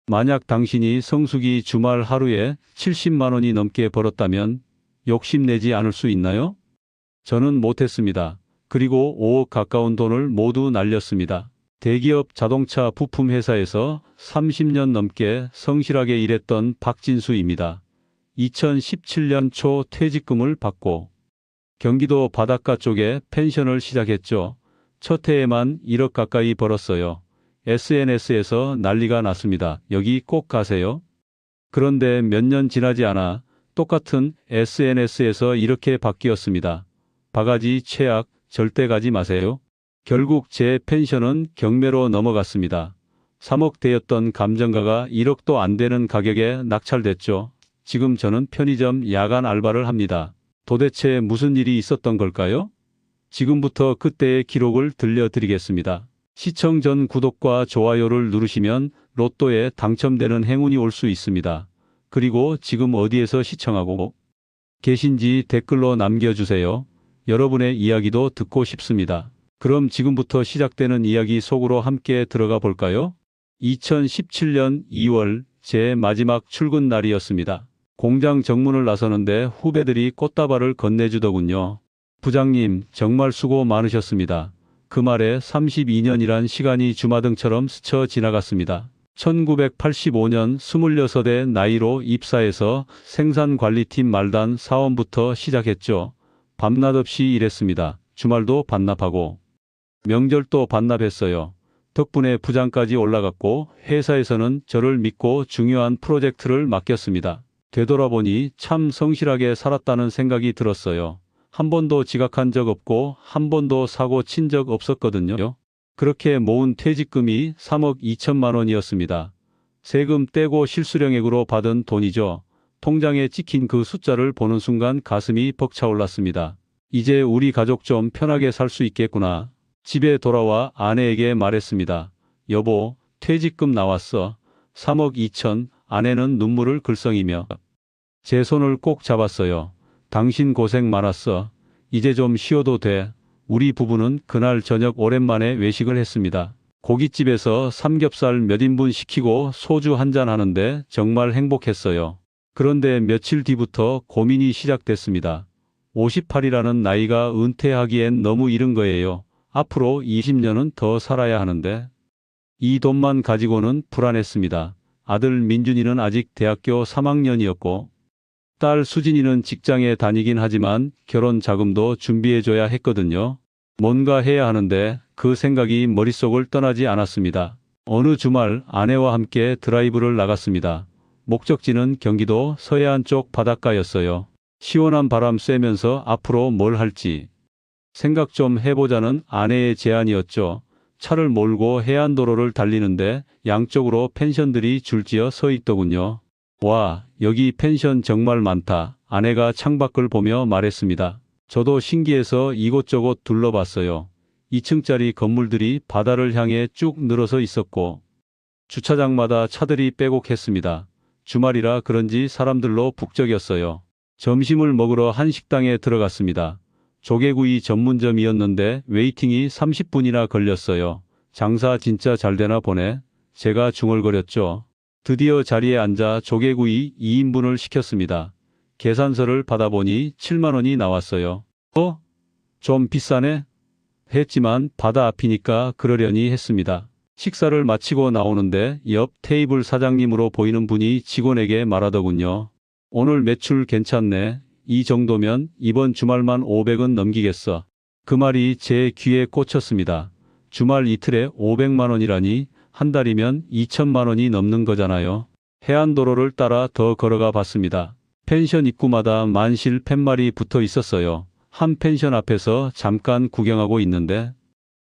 만약 당신이 성수기 주말 하루에 70만 원이 넘게 벌었다면 욕심내지 않을 수 있나요? 저는 못했습니다. 그리고 5억 가까운 돈을 모두 날렸습니다. 대기업 자동차 부품 회사에서 30년 넘게 성실하게 일했던 박진수입니다. 2017년 초 퇴직금을 받고 경기도 바닷가 쪽에 펜션을 시작했죠. 첫 해에만 1억 가까이 벌었어요. SNS에서 난리가 났습니다. 여기 꼭 가세요. 그런데 몇 년 지나지 않아 똑같은 SNS에서 이렇게 바뀌었습니다. 바가지 최악, 절대 가지 마세요. 결국 제 펜션은 경매로 넘어갔습니다. 3억 대였던 감정가가 1억도 안 되는 가격에 낙찰됐죠. 지금 저는 편의점 야간 알바를 합니다. 도대체 무슨 일이 있었던 걸까요? 지금부터 그때의 기록을 들려드리겠습니다. 시청 전 구독과 좋아요를 누르시면 로또에 당첨되는 행운이 올 수 있습니다. 그리고 지금 어디에서 시청하고 계신지 댓글로 남겨주세요. 여러분의 이야기도 듣고 싶습니다. 그럼 지금부터 시작되는 이야기 속으로 함께 들어가 볼까요? 2017년 2월 제 마지막 출근 날이었습니다. 공장 정문을 나서는데 후배들이 꽃다발을 건네주더군요. 부장님, 정말 수고 많으셨습니다. 그 말에 32년이란 시간이 주마등처럼 스쳐 지나갔습니다. 1985년 26의 나이로 입사해서 생산관리팀 말단 사원부터 시작했죠. 밤낮 없이 일했습니다. 주말도 반납하고 명절도 반납했어요. 덕분에 부장까지 올라갔고 회사에서는 저를 믿고 중요한 프로젝트를 맡겼습니다. 되돌아보니 참 성실하게 살았다는 생각이 들었어요. 한 번도 지각한 적 없고 한 번도 사고 친 적 없었거든요. 그렇게 모은 퇴직금이 3억 2천만 원이었습니다. 세금 떼고 실수령액으로 받은 돈이죠. 통장에 찍힌 그 숫자를 보는 순간 가슴이 벅차올랐습니다. 이제 우리 가족 좀 편하게 살 수 있겠구나. 집에 돌아와 아내에게 말했습니다. 여보, 퇴직금 나왔어. 3억 2천. 아내는 눈물을 글썽이며 제 손을 꼭 잡았어요. 당신 고생 많았어. 이제 좀 쉬어도 돼. 우리 부부는 그날 저녁 오랜만에 외식을 했습니다. 고깃집에서 삼겹살 몇 인분 시키고 소주 한잔 하는데 정말 행복했어요. 그런데 며칠 뒤부터 고민이 시작됐습니다. 58이라는 나이가 은퇴하기엔 너무 이른 거예요. 앞으로 20년은 더 살아야 하는데 이 돈만 가지고는 불안했습니다. 아들 민준이는 아직 대학교 3학년이었고 딸 수진이는 직장에 다니긴 하지만 결혼 자금도 준비해줘야 했거든요. 뭔가 해야 하는데 그 생각이 머릿속을 떠나지 않았습니다. 어느 주말 아내와 함께 드라이브를 나갔습니다. 목적지는 경기도 서해안 쪽 바닷가였어요. 시원한 바람 쐬면서 앞으로 뭘 할지 생각 좀 해보자는 아내의 제안이었죠. 차를 몰고 해안도로를 달리는데 양쪽으로 펜션들이 줄지어 서 있더군요. 와, 여기 펜션 정말 많다. 아내가 창밖을 보며 말했습니다. 저도 신기해서 이곳저곳 둘러봤어요. 2층짜리 건물들이 바다를 향해 쭉 늘어서 있었고 주차장마다 차들이 빼곡했습니다. 주말이라 그런지 사람들로 북적였어요. 점심을 먹으러 한 식당에 들어갔습니다. 조개구이 전문점이었는데 웨이팅이 30분이나 걸렸어요. 장사 진짜 잘 되나 보네. 제가 중얼거렸죠. 드디어 자리에 앉아 조개구이 2인분을 시켰습니다. 계산서를 받아보니 7만 원이 나왔어요. 좀 비싸네? 했지만 바다 앞이니까 그러려니 했습니다. 식사를 마치고 나오는데 옆 테이블 사장님으로 보이는 분이 직원에게 말하더군요. 오늘 매출 괜찮네. 이 정도면 이번 주말만 500은 넘기겠어. 그 말이 제 귀에 꽂혔습니다. 주말 이틀에 500만 원이라니 한 달이면 2천만 원이 넘는 거잖아요. 해안도로를 따라 더 걸어가 봤습니다. 펜션 입구마다 만실 팻말이 붙어 있었어요. 한 펜션 앞에서 잠깐 구경하고 있는데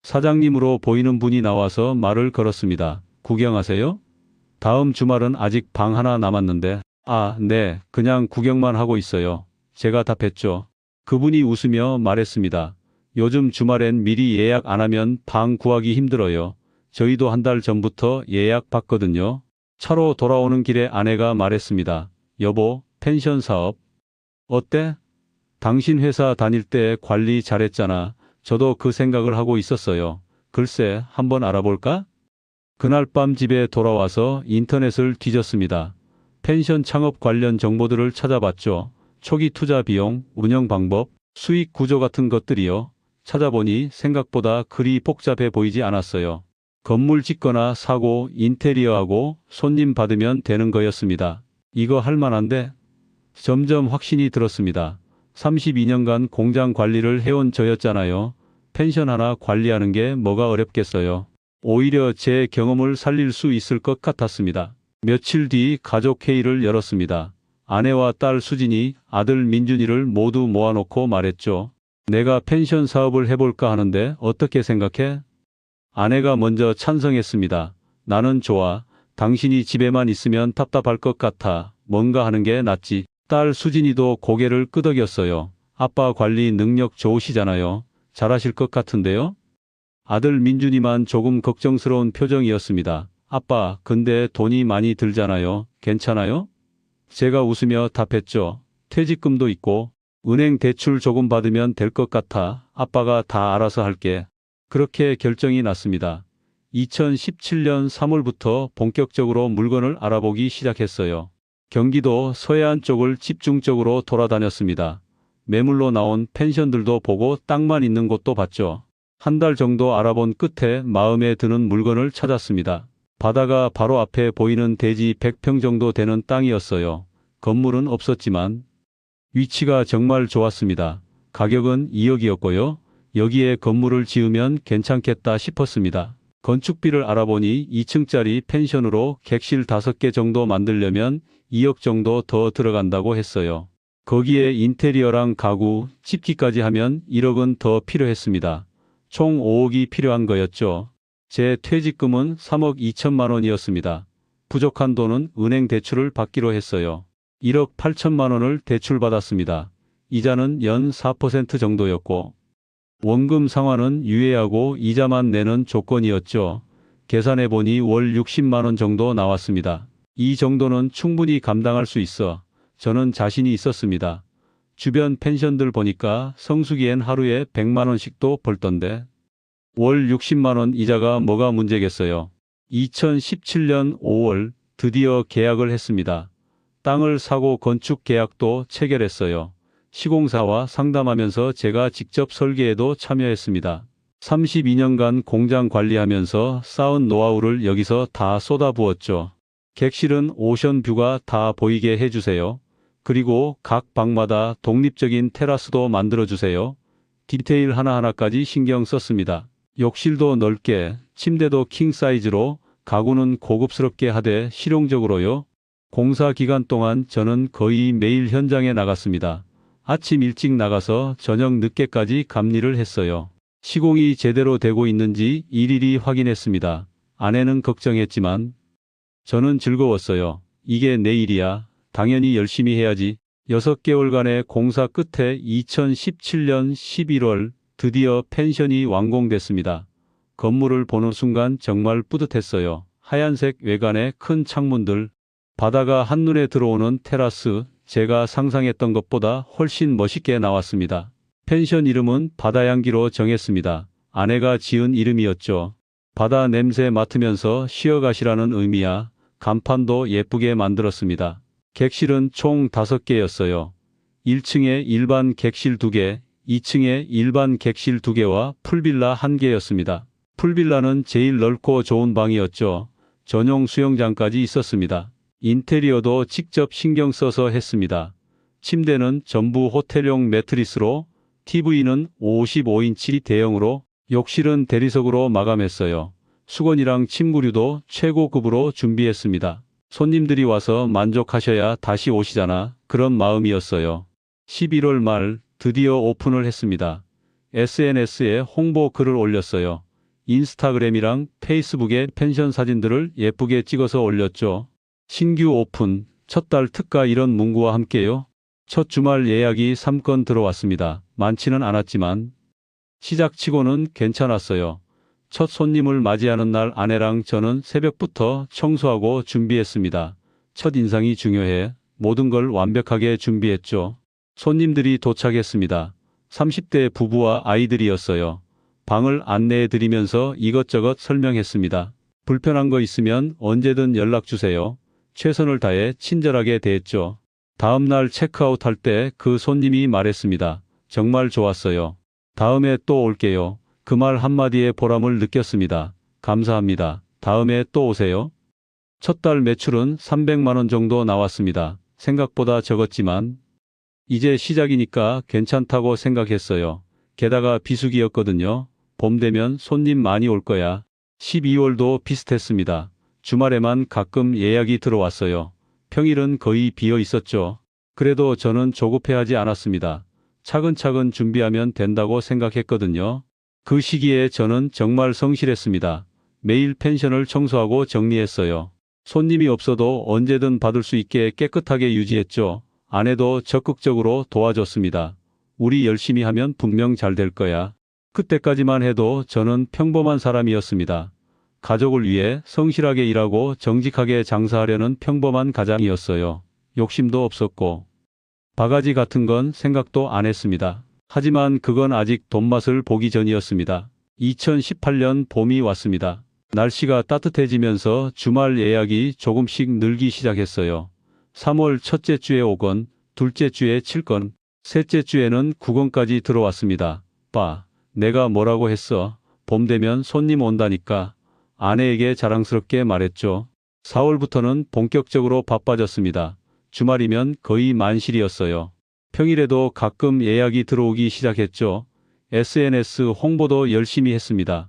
사장님으로 보이는 분이 나와서 말을 걸었습니다. 구경하세요? 다음 주말은 아직 방 하나 남았는데. 아, 네, 그냥 구경만 하고 있어요. 제가 답했죠. 그분이 웃으며 말했습니다. 요즘 주말엔 미리 예약 안 하면 방 구하기 힘들어요. 저희도 한 달 전부터 예약 받거든요. 차로 돌아오는 길에 아내가 말했습니다. 여보, 펜션 사업 어때? 당신 회사 다닐 때 관리 잘했잖아. 저도 그 생각을 하고 있었어요. 글쎄, 한번 알아볼까? 그날 밤 집에 돌아와서 인터넷을 뒤졌습니다. 펜션 창업 관련 정보들을 찾아봤죠. 초기 투자 비용, 운영 방법, 수익 구조 같은 것들이요. 찾아보니 생각보다 그리 복잡해 보이지 않았어요. 건물 짓거나 사고, 인테리어하고 손님 받으면 되는 거였습니다. 이거 할 만한데? 점점 확신이 들었습니다. 32년간 공장 관리를 해온 저였잖아요. 펜션 하나 관리하는 게 뭐가 어렵겠어요. 오히려 제 경험을 살릴 수 있을 것 같았습니다. 며칠 뒤 가족 회의를 열었습니다. 아내와 딸 수진이, 아들 민준이를 모두 모아놓고 말했죠. 내가 펜션 사업을 해볼까 하는데 어떻게 생각해? 아내가 먼저 찬성했습니다. 나는 좋아. 당신이 집에만 있으면 답답할 것 같아. 뭔가 하는 게 낫지. 딸 수진이도 고개를 끄덕였어요. 아빠 관리 능력 좋으시잖아요. 잘하실 것 같은데요? 아들 민준이만 조금 걱정스러운 표정이었습니다. 아빠, 근데 돈이 많이 들잖아요. 괜찮아요? 제가 웃으며 답했죠. 퇴직금도 있고 은행 대출 조금 받으면 될 것 같아. 아빠가 다 알아서 할게. 그렇게 결정이 났습니다. 2017년 3월부터 본격적으로 물건을 알아보기 시작했어요. 경기도 서해안 쪽을 집중적으로 돌아다녔습니다. 매물로 나온 펜션들도 보고 땅만 있는 곳도 봤죠. 한 달 정도 알아본 끝에 마음에 드는 물건을 찾았습니다. 바다가 바로 앞에 보이는 대지 100평 정도 되는 땅이었어요. 건물은 없었지만 위치가 정말 좋았습니다. 가격은 2억이었고요. 여기에 건물을 지으면 괜찮겠다 싶었습니다. 건축비를 알아보니 2층짜리 펜션으로 객실 5개 정도 만들려면 2억 정도 더 들어간다고 했어요. 거기에 인테리어랑 가구, 찝기까지 하면 1억은 더 필요했습니다. 총 5억이 필요한 거였죠. 제 퇴직금은 3억 2천만 원이었습니다. 부족한 돈은 은행 대출을 받기로 했어요. 1억 8천만 원을 대출받았습니다. 이자는 연 4% 정도였고 원금 상환은 유예하고 이자만 내는 조건이었죠. 계산해보니 월 60만 원 정도 나왔습니다. 이 정도는 충분히 감당할 수 있어 저는 자신이 있었습니다. 주변 펜션들 보니까 성수기엔 하루에 100만 원씩도 벌던데 월 60만 원 이자가 뭐가 문제겠어요. 2017년 5월 드디어 계약을 했습니다. 땅을 사고 건축 계약도 체결했어요. 시공사와 상담하면서 제가 직접 설계에도 참여했습니다. 32년간 공장 관리하면서 쌓은 노하우를 여기서 다 쏟아부었죠. 객실은 오션뷰가 다 보이게 해주세요. 그리고 각 방마다 독립적인 테라스도 만들어주세요. 디테일 하나하나까지 신경 썼습니다. 욕실도 넓게, 침대도 킹사이즈로, 가구는 고급스럽게 하되 실용적으로요. 공사 기간 동안 저는 거의 매일 현장에 나갔습니다. 아침 일찍 나가서 저녁 늦게까지 감리를 했어요. 시공이 제대로 되고 있는지 일일이 확인했습니다. 아내는 걱정했지만 저는 즐거웠어요. 이게 내 일이야. 당연히 열심히 해야지. 6개월간의 공사 끝에 2017년 11월 드디어 펜션이 완공됐습니다. 건물을 보는 순간 정말 뿌듯했어요. 하얀색 외관의 큰 창문들, 바다가 한눈에 들어오는 테라스, 제가 상상했던 것보다 훨씬 멋있게 나왔습니다. 펜션 이름은 바다향기로 정했습니다. 아내가 지은 이름이었죠. 바다 냄새 맡으면서 쉬어가시라는 의미야. 간판도 예쁘게 만들었습니다. 객실은 총 5개였어요. 1층에 일반 객실 2개, 2층에 일반 객실 2개와 풀빌라 1개였습니다. 풀빌라는 제일 넓고 좋은 방이었죠. 전용 수영장까지 있었습니다. 인테리어도 직접 신경 써서 했습니다. 침대는 전부 호텔용 매트리스로, TV는 55인치 대형으로, 욕실은 대리석으로 마감했어요. 수건이랑 침구류도 최고급으로 준비했습니다. 손님들이 와서 만족하셔야 다시 오시잖아. 그런 마음이었어요. 11월 말 드디어 오픈을 했습니다. SNS에 홍보 글을 올렸어요. 인스타그램이랑 페이스북에 펜션 사진들을 예쁘게 찍어서 올렸죠. 신규 오픈, 첫 달 특가 이런 문구와 함께요. 첫 주말 예약이 3건 들어왔습니다. 많지는 않았지만 시작치고는 괜찮았어요. 첫 손님을 맞이하는 날 아내랑 저는 새벽부터 청소하고 준비했습니다. 첫 인상이 중요해. 모든 걸 완벽하게 준비했죠. 손님들이 도착했습니다. 30대 부부와 아이들이었어요. 방을 안내해 드리면서 이것저것 설명했습니다. 불편한 거 있으면 언제든 연락 주세요. 최선을 다해 친절하게 대했죠. 다음 날 체크아웃 할 때 그 손님이 말했습니다. 정말 좋았어요. 다음에 또 올게요. 그 말 한마디에 보람을 느꼈습니다. 감사합니다. 다음에 또 오세요. 첫 달 매출은 300만 원 정도 나왔습니다. 생각보다 적었지만 이제 시작이니까 괜찮다고 생각했어요. 게다가 비수기였거든요. 봄 되면 손님 많이 올 거야. 12월도 비슷했습니다. 주말에만 가끔 예약이 들어왔어요. 평일은 거의 비어 있었죠. 그래도 저는 조급해하지 않았습니다. 차근차근 준비하면 된다고 생각했거든요. 그 시기에 저는 정말 성실했습니다. 매일 펜션을 청소하고 정리했어요. 손님이 없어도 언제든 받을 수 있게 깨끗하게 유지했죠. 아내도 적극적으로 도와줬습니다. 우리 열심히 하면 분명 잘 될 거야. 그때까지만 해도 저는 평범한 사람이었습니다. 가족을 위해 성실하게 일하고 정직하게 장사하려는 평범한 가장이었어요. 욕심도 없었고 바가지 같은 건 생각도 안 했습니다. 하지만 그건 아직 돈맛을 보기 전이었습니다. 2018년 봄이 왔습니다. 날씨가 따뜻해지면서 주말 예약이 조금씩 늘기 시작했어요. 3월 첫째 주에 5건, 둘째 주에 7건, 셋째 주에는 9건까지 들어왔습니다. 내가 뭐라고 했어? 봄 되면 손님 온다니까. 아내에게 자랑스럽게 말했죠. 4월부터는 본격적으로 바빠졌습니다. 주말이면 거의 만실이었어요. 평일에도 가끔 예약이 들어오기 시작했죠. SNS 홍보도 열심히 했습니다.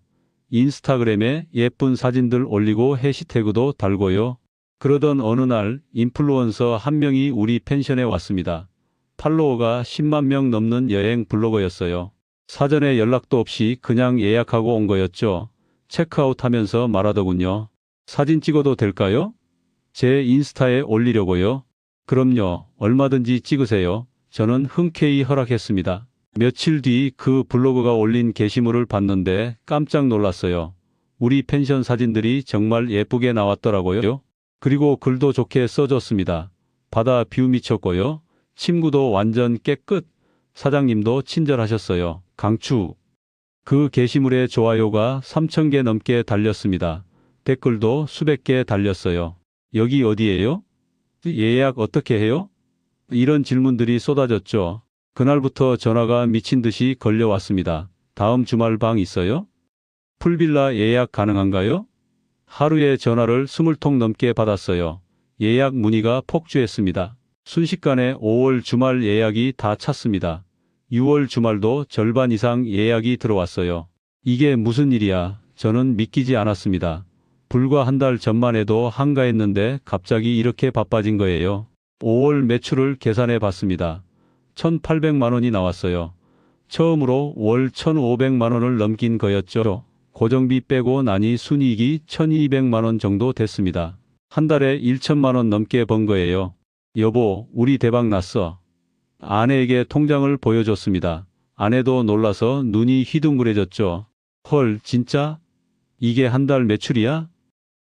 인스타그램에 예쁜 사진들 올리고 해시태그도 달고요. 그러던 어느 날 인플루언서 한 명이 우리 펜션에 왔습니다. 팔로워가 10만 명 넘는 여행 블로거였어요. 사전에 연락도 없이 그냥 예약하고 온 거였죠. 체크아웃하면서 말하더군요. 사진 찍어도 될까요? 제 인스타에 올리려고요. 그럼요. 얼마든지 찍으세요. 저는 흔쾌히 허락했습니다. 며칠 뒤 그 블로그가 올린 게시물을 봤는데 깜짝 놀랐어요. 우리 펜션 사진들이 정말 예쁘게 나왔더라고요. 그리고 글도 좋게 써줬습니다. 바다 뷰 미쳤고요. 침구도 완전 깨끗. 사장님도 친절하셨어요. 강추. 그 게시물에 좋아요가 3,000개 넘게 달렸습니다. 댓글도 수백 개 달렸어요. 여기 어디예요? 예약 어떻게 해요? 이런 질문들이 쏟아졌죠. 그날부터 전화가 미친 듯이 걸려왔습니다. 다음 주말 방 있어요? 풀빌라 예약 가능한가요? 하루에 전화를 20통 넘게 받았어요. 예약 문의가 폭주했습니다. 순식간에 5월 주말 예약이 다 찼습니다. 6월 주말도 절반 이상 예약이 들어왔어요. 이게 무슨 일이야? 저는 믿기지 않았습니다. 불과 한 달 전만 해도 한가했는데 갑자기 이렇게 바빠진 거예요. 5월 매출을 계산해 봤습니다. 1,800만 원이 나왔어요. 처음으로 월 1,500만 원을 넘긴 거였죠. 고정비 빼고 나니 순이익이 1,200만 원 정도 됐습니다. 한 달에 1,000만 원 넘게 번 거예요. 여보, 우리 대박 났어. 아내에게 통장을 보여줬습니다. 아내도 놀라서 눈이 휘둥그레졌죠. 헐, 진짜? 이게 한 달 매출이야?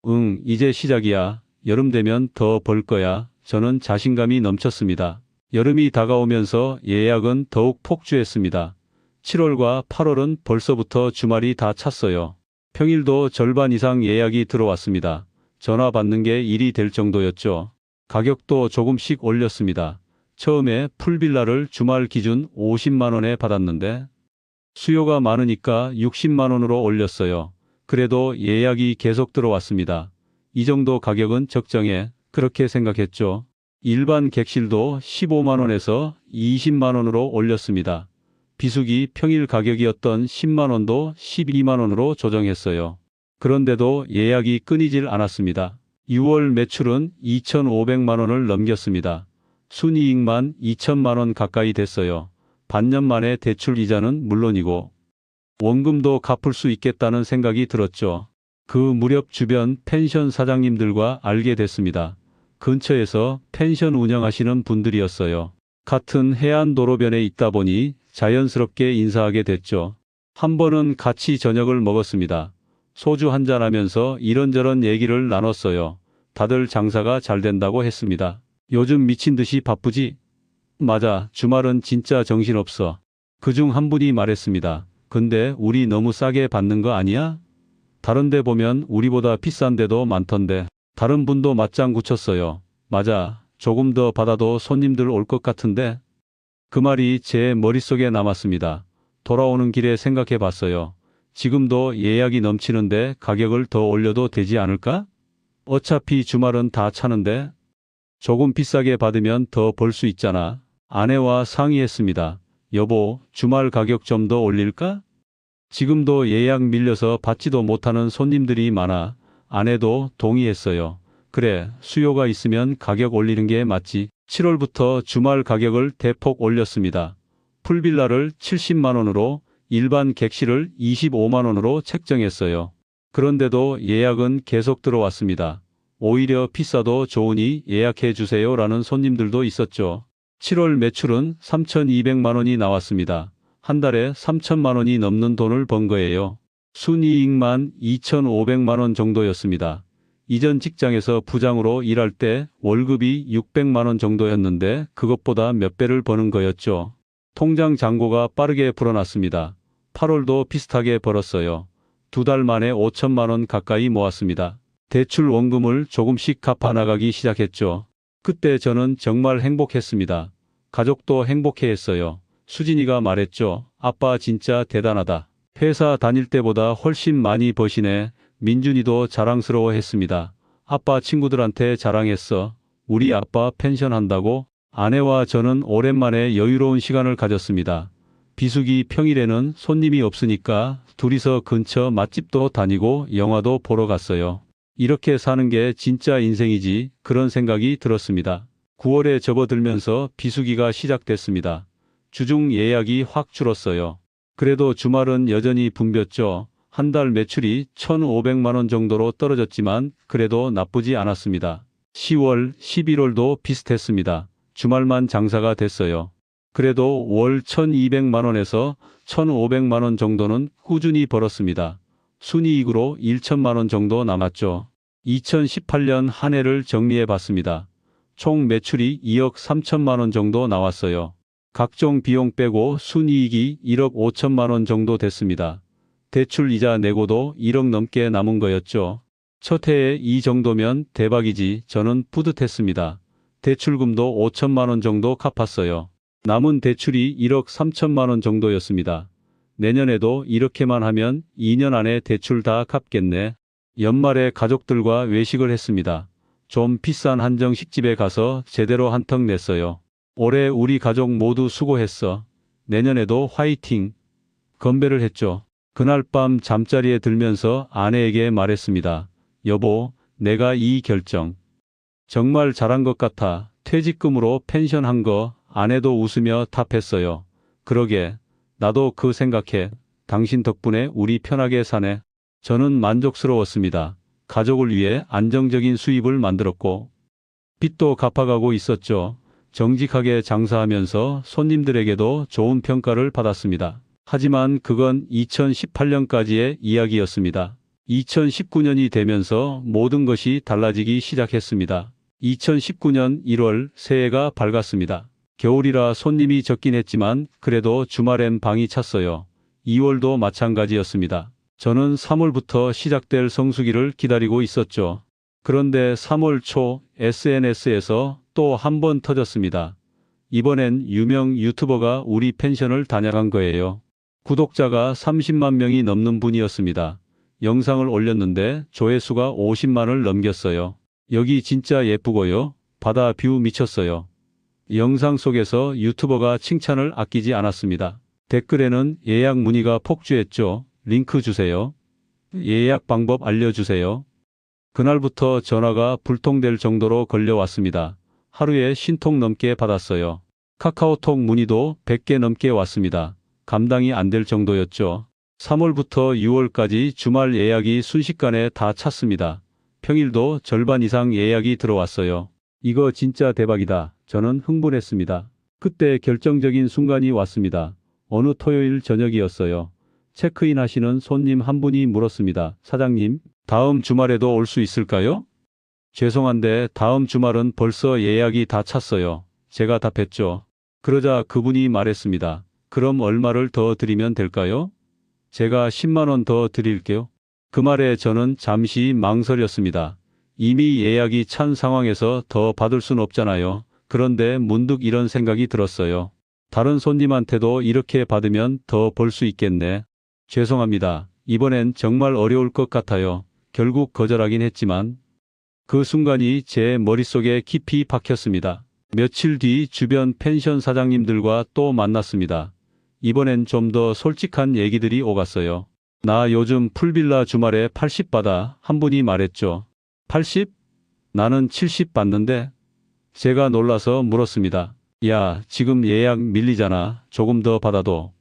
응, 이제 시작이야. 여름 되면 더 벌 거야. 저는 자신감이 넘쳤습니다. 여름이 다가오면서 예약은 더욱 폭주했습니다. 7월과 8월은 벌써부터 주말이 다 찼어요. 평일도 절반 이상 예약이 들어왔습니다. 전화 받는 게 일이 될 정도였죠. 가격도 조금씩 올렸습니다. 처음에 풀빌라를 주말 기준 50만 원에 받았는데 수요가 많으니까 60만 원으로 올렸어요. 그래도 예약이 계속 들어왔습니다. 이 정도 가격은 적정해. 그렇게 생각했죠. 일반 객실도 15만 원에서 20만 원으로 올렸습니다. 비수기 평일 가격이었던 10만 원도 12만 원으로 조정했어요. 그런데도 예약이 끊이질 않았습니다. 6월 매출은 2,500만 원을 넘겼습니다. 순이익만 2천만 원 가까이 됐어요. 반년 만에 대출 이자는 물론이고 원금도 갚을 수 있겠다는 생각이 들었죠. 그 무렵 주변 펜션 사장님들과 알게 됐습니다. 근처에서 펜션 운영하시는 분들이었어요. 같은 해안도로변에 있다 보니 자연스럽게 인사하게 됐죠. 한 번은 같이 저녁을 먹었습니다. 소주 한잔하면서 이런저런 얘기를 나눴어요. 다들 장사가 잘 된다고 했습니다. 요즘 미친 듯이 바쁘지? 맞아, 주말은 진짜 정신없어. 그중 한 분이 말했습니다. 근데 우리 너무 싸게 받는 거 아니야? 다른 데 보면 우리보다 비싼 데도 많던데. 다른 분도 맞장 구쳤어요. 맞아. 조금 더 받아도 손님들 올 것 같은데. 그 말이 제 머릿속에 남았습니다. 돌아오는 길에 생각해 봤어요. 지금도 예약이 넘치는데 가격을 더 올려도 되지 않을까? 어차피 주말은 다 차는데. 조금 비싸게 받으면 더 벌 수 있잖아. 아내와 상의했습니다. 여보, 주말 가격 좀 더 올릴까? 지금도 예약 밀려서 받지도 못하는 손님들이 많아. 아내도 동의했어요. 그래, 수요가 있으면 가격 올리는 게 맞지. 7월부터 주말 가격을 대폭 올렸습니다. 풀빌라를 70만 원으로, 일반 객실을 25만 원으로 책정했어요. 그런데도 예약은 계속 들어왔습니다. 오히려 비싸도 좋으니 예약해 주세요라는 손님들도 있었죠. 7월 매출은 3,200만 원이 나왔습니다. 한 달에 3천만 원이 넘는 돈을 번 거예요. 순이익만 2,500만 원 정도였습니다. 이전 직장에서 부장으로 일할 때 월급이 600만 원 정도였는데 그것보다 몇 배를 버는 거였죠. 통장 잔고가 빠르게 불어났습니다. 8월도 비슷하게 벌었어요. 2달 만에 5천만 원 가까이 모았습니다. 대출 원금을 조금씩 갚아 나가기 시작했죠. 그때 저는 정말 행복했습니다. 가족도 행복해했어요. 수진이가 말했죠. 아빠 진짜 대단하다. 회사 다닐 때보다 훨씬 많이 버시네. 민준이도 자랑스러워했습니다. 아빠 친구들한테 자랑했어. 우리 아빠 펜션 한다고. 아내와 저는 오랜만에 여유로운 시간을 가졌습니다. 비수기 평일에는 손님이 없으니까 둘이서 근처 맛집도 다니고 영화도 보러 갔어요. 이렇게 사는 게 진짜 인생이지, 그런 생각이 들었습니다. 9월에 접어들면서 비수기가 시작됐습니다. 주중 예약이 확 줄었어요. 그래도 주말은 여전히 붐볐죠. 한 달 매출이 1,500만 원 정도로 떨어졌지만 그래도 나쁘지 않았습니다. 10월, 11월도 비슷했습니다. 주말만 장사가 됐어요. 그래도 월 1,200만 원에서 1,500만 원 정도는 꾸준히 벌었습니다. 순이익으로 1천만 원 정도 남았죠. 2018년 한 해를 정리해 봤습니다. 총 매출이 2억 3천만 원 정도 나왔어요. 각종 비용 빼고 순이익이 1억 5천만 원 정도 됐습니다. 대출 이자 내고도 1억 넘게 남은 거였죠. 첫 해에 이 정도면 대박이지. 저는 뿌듯했습니다. 대출금도 5천만 원 정도 갚았어요. 남은 대출이 1억 3천만 원 정도였습니다. 내년에도 이렇게만 하면 2년 안에 대출 다 갚겠네. 연말에 가족들과 외식을 했습니다. 좀 비싼 한정식집에 가서 제대로 한턱 냈어요. 올해 우리 가족 모두 수고했어. 내년에도 화이팅. 건배를 했죠. 그날 밤 잠자리에 들면서 아내에게 말했습니다. 여보, 내가 이 결정 정말 잘한 것 같아. 퇴직금으로 펜션 한 거. 아내도 웃으며 답했어요. 그러게, 나도 그 생각해. 당신 덕분에 우리 편하게 사네. 저는 만족스러웠습니다. 가족을 위해 안정적인 수입을 만들었고 빚도 갚아가고 있었죠. 정직하게 장사하면서 손님들에게도 좋은 평가를 받았습니다. 하지만 그건 2018년까지의 이야기였습니다. 2019년이 되면서 모든 것이 달라지기 시작했습니다. 2019년 1월 새해가 밝았습니다. 겨울이라 손님이 적긴 했지만 그래도 주말엔 방이 찼어요. 2월도 마찬가지였습니다. 저는 3월부터 시작될 성수기를 기다리고 있었죠. 그런데 3월 초 SNS에서 또 한 번 터졌습니다. 이번엔 유명 유튜버가 우리 펜션을 다녀간 거예요. 구독자가 30만 명이 넘는 분이었습니다. 영상을 올렸는데 조회수가 50만을 넘겼어요. 여기 진짜 예쁘고요. 바다 뷰 미쳤어요. 영상 속에서 유튜버가 칭찬을 아끼지 않았습니다. 댓글에는 예약 문의가 폭주했죠. 링크 주세요. 예약 방법 알려주세요. 그날부터 전화가 불통될 정도로 걸려왔습니다. 하루에 50통 넘게 받았어요. 카카오톡 문의도 100개 넘게 왔습니다. 감당이 안 될 정도였죠. 3월부터 6월까지 주말 예약이 순식간에 다 찼습니다. 평일도 절반 이상 예약이 들어왔어요. 이거 진짜 대박이다. 저는 흥분했습니다. 그때 결정적인 순간이 왔습니다. 어느 토요일 저녁이었어요. 체크인 하시는 손님 한 분이 물었습니다. 사장님, 다음 주말에도 올 수 있을까요? 죄송한데 다음 주말은 벌써 예약이 다 찼어요. 제가 답했죠. 그러자 그분이 말했습니다. 그럼 얼마를 더 드리면 될까요? 제가 10만 원 더 드릴게요. 그 말에 저는 잠시 망설였습니다. 이미 예약이 찬 상황에서 더 받을 순 없잖아요. 그런데 문득 이런 생각이 들었어요. 다른 손님한테도 이렇게 받으면 더 벌 수 있겠네. 죄송합니다. 이번엔 정말 어려울 것 같아요. 결국 거절하긴 했지만 그 순간이 제 머릿속에 깊이 박혔습니다. 며칠 뒤 주변 펜션 사장님들과 또 만났습니다. 이번엔 좀 더 솔직한 얘기들이 오갔어요. 나 요즘 풀빌라 주말에 80 받아, 한 분이 말했죠. 80? 나는 70 받는데? 제가 놀라서 물었습니다. 야, 지금 예약 밀리잖아. 조금 더 받아도.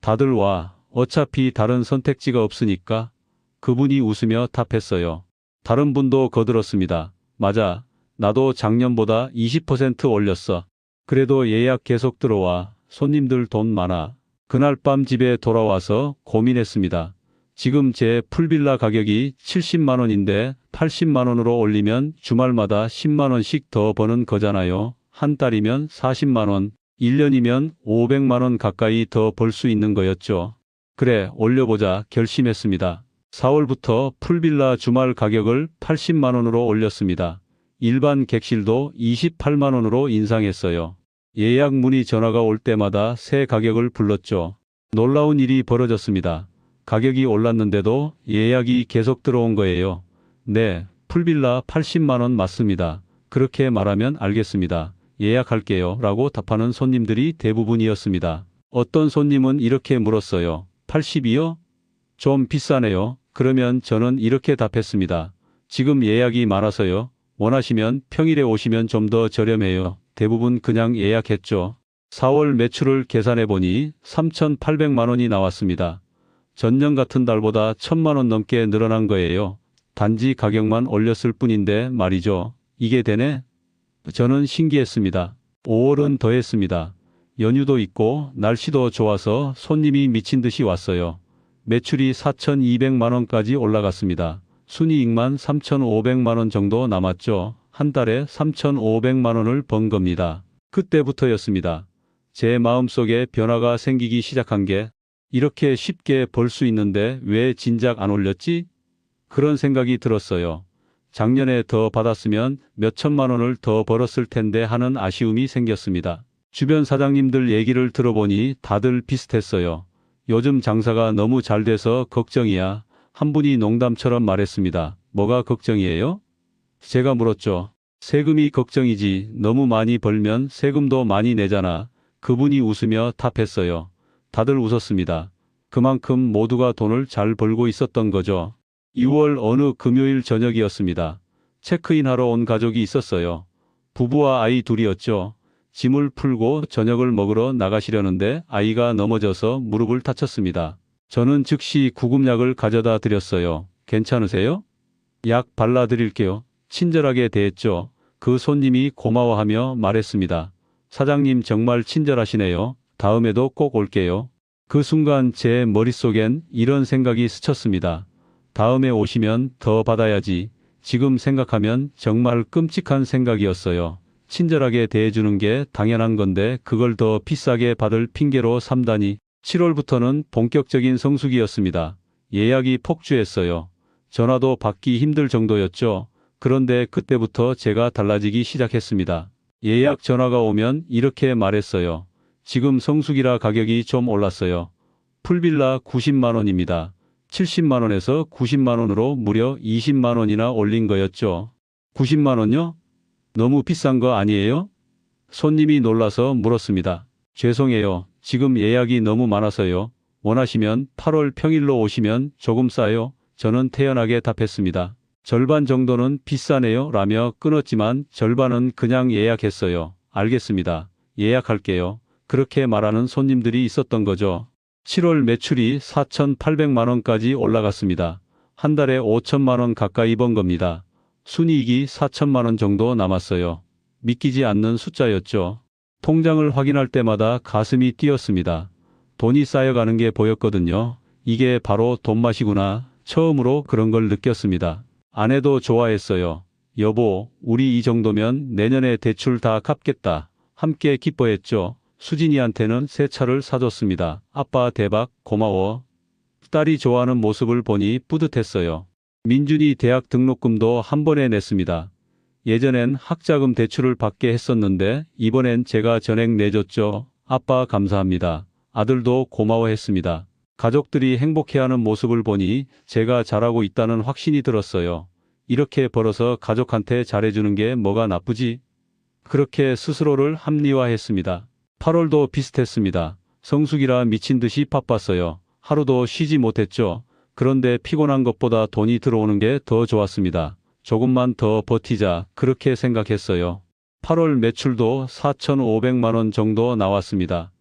다들 와. 어차피 다른 선택지가 없으니까. 그분이 웃으며 답했어요. 다른 분도 거들었습니다. 맞아. 나도 작년보다 20% 올렸어. 그래도 예약 계속 들어와. 손님들 돈 많아. 그날 밤 집에 돌아와서 고민했습니다. 지금 제 풀빌라 가격이 70만 원인데 80만 원으로 올리면 주말마다 10만 원씩 더 버는 거잖아요. 한 달이면 40만 원, 1년이면 500만 원 가까이 더 벌 수 있는 거였죠. 그래, 올려보자 결심했습니다. 4월부터 풀빌라 주말 가격을 80만 원으로 올렸습니다. 일반 객실도 28만 원으로 인상했어요. 예약 문의 전화가 올 때마다 새 가격을 불렀죠. 놀라운 일이 벌어졌습니다. 가격이 올랐는데도 예약이 계속 들어온 거예요. 네, 풀빌라 80만 원 맞습니다. 그렇게 말하면 알겠습니다. 예약할게요. 라고 답하는 손님들이 대부분이었습니다. 어떤 손님은 이렇게 물었어요. 80이요? 좀 비싸네요. 그러면 저는 이렇게 답했습니다. 지금 예약이 많아서요. 원하시면 평일에 오시면 좀 더 저렴해요. 대부분 그냥 예약했죠. 4월 매출을 계산해보니 3,800만 원이 나왔습니다. 전년 같은 달보다 1,000만 원 넘게 늘어난 거예요. 단지 가격만 올렸을 뿐인데 말이죠. 이게 되네? 저는 신기했습니다. 5월은 더 했습니다. 연휴도 있고 날씨도 좋아서 손님이 미친 듯이 왔어요. 매출이 4,200만 원까지 올라갔습니다. 순이익만 3,500만 원 정도 남았죠. 한 달에 3,500만 원을 번 겁니다. 그때부터였습니다. 제 마음속에 변화가 생기기 시작한 게 이렇게 쉽게 벌 수 있는데 왜 진작 안 올렸지? 그런 생각이 들었어요. 작년에 더 받았으면 몇 천만 원을 더 벌었을 텐데 하는 아쉬움이 생겼습니다. 주변 사장님들 얘기를 들어보니 다들 비슷했어요. 요즘 장사가 너무 잘 돼서 걱정이야. 한 분이 농담처럼 말했습니다. 뭐가 걱정이에요? 제가 물었죠. 세금이 걱정이지. 너무 많이 벌면 세금도 많이 내잖아. 그분이 웃으며 답했어요. 다들 웃었습니다. 그만큼 모두가 돈을 잘 벌고 있었던 거죠. 2월 어느 금요일 저녁이었습니다. 체크인하러 온 가족이 있었어요. 부부와 아이 둘이었죠. 짐을 풀고 저녁을 먹으러 나가시려는데 아이가 넘어져서 무릎을 다쳤습니다. 저는 즉시 구급약을 가져다 드렸어요. 괜찮으세요? 약 발라드릴게요. 친절하게 대했죠. 그 손님이 고마워하며 말했습니다. 사장님 정말 친절하시네요. 다음에도 꼭 올게요. 그 순간 제 머릿속엔 이런 생각이 스쳤습니다. 다음에 오시면 더 받아야지. 지금 생각하면 정말 끔찍한 생각이었어요. 친절하게 대해주는 게 당연한 건데 그걸 더 비싸게 받을 핑계로 삼다니. 7월부터는 본격적인 성수기였습니다. 예약이 폭주했어요. 전화도 받기 힘들 정도였죠. 그런데 그때부터 제가 달라지기 시작했습니다. 예약 전화가 오면 이렇게 말했어요. 지금 성수기라 가격이 좀 올랐어요. 풀빌라 90만 원입니다. 70만 원에서 90만 원으로 무려 20만 원이나 올린 거였죠. 90만 원요? 너무 비싼 거 아니에요? 손님이 놀라서 물었습니다. 죄송해요. 지금 예약이 너무 많아서요. 원하시면 8월 평일로 오시면 조금 싸요. 저는 태연하게 답했습니다. 절반 정도는 비싸네요. 라며 끊었지만 절반은 그냥 예약했어요. 알겠습니다. 예약할게요. 그렇게 말하는 손님들이 있었던 거죠. 7월 매출이 4,800만 원까지 올라갔습니다. 한 달에 5천만 원 가까이 번 겁니다. 순이익이 4천만 원 정도 남았어요. 믿기지 않는 숫자였죠. 통장을 확인할 때마다 가슴이 뛰었습니다. 돈이 쌓여가는 게 보였거든요. 이게 바로 돈맛이구나. 처음으로 그런 걸 느꼈습니다. 아내도 좋아했어요. 여보, 우리 이 정도면 내년에 대출 다 갚겠다. 함께 기뻐했죠. 수진이한테는 새 차를 사줬습니다. 아빠 대박, 고마워. 딸이 좋아하는 모습을 보니 뿌듯했어요. 민준이 대학 등록금도 한 번에 냈습니다. 예전엔 학자금 대출을 받게 했었는데 이번엔 제가 전액 내줬죠. 아빠 감사합니다. 아들도 고마워했습니다. 가족들이 행복해하는 모습을 보니 제가 잘하고 있다는 확신이 들었어요. 이렇게 벌어서 가족한테 잘해주는 게 뭐가 나쁘지? 그렇게 스스로를 합리화했습니다. 8월도 비슷했습니다. 성수기라 미친 듯이 바빴어요. 하루도 쉬지 못했죠. 그런데 피곤한 것보다 돈이 들어오는 게 더 좋았습니다. 조금만 더 버티자 그렇게 생각했어요. 8월 매출도 4,500만 원 정도 나왔습니다.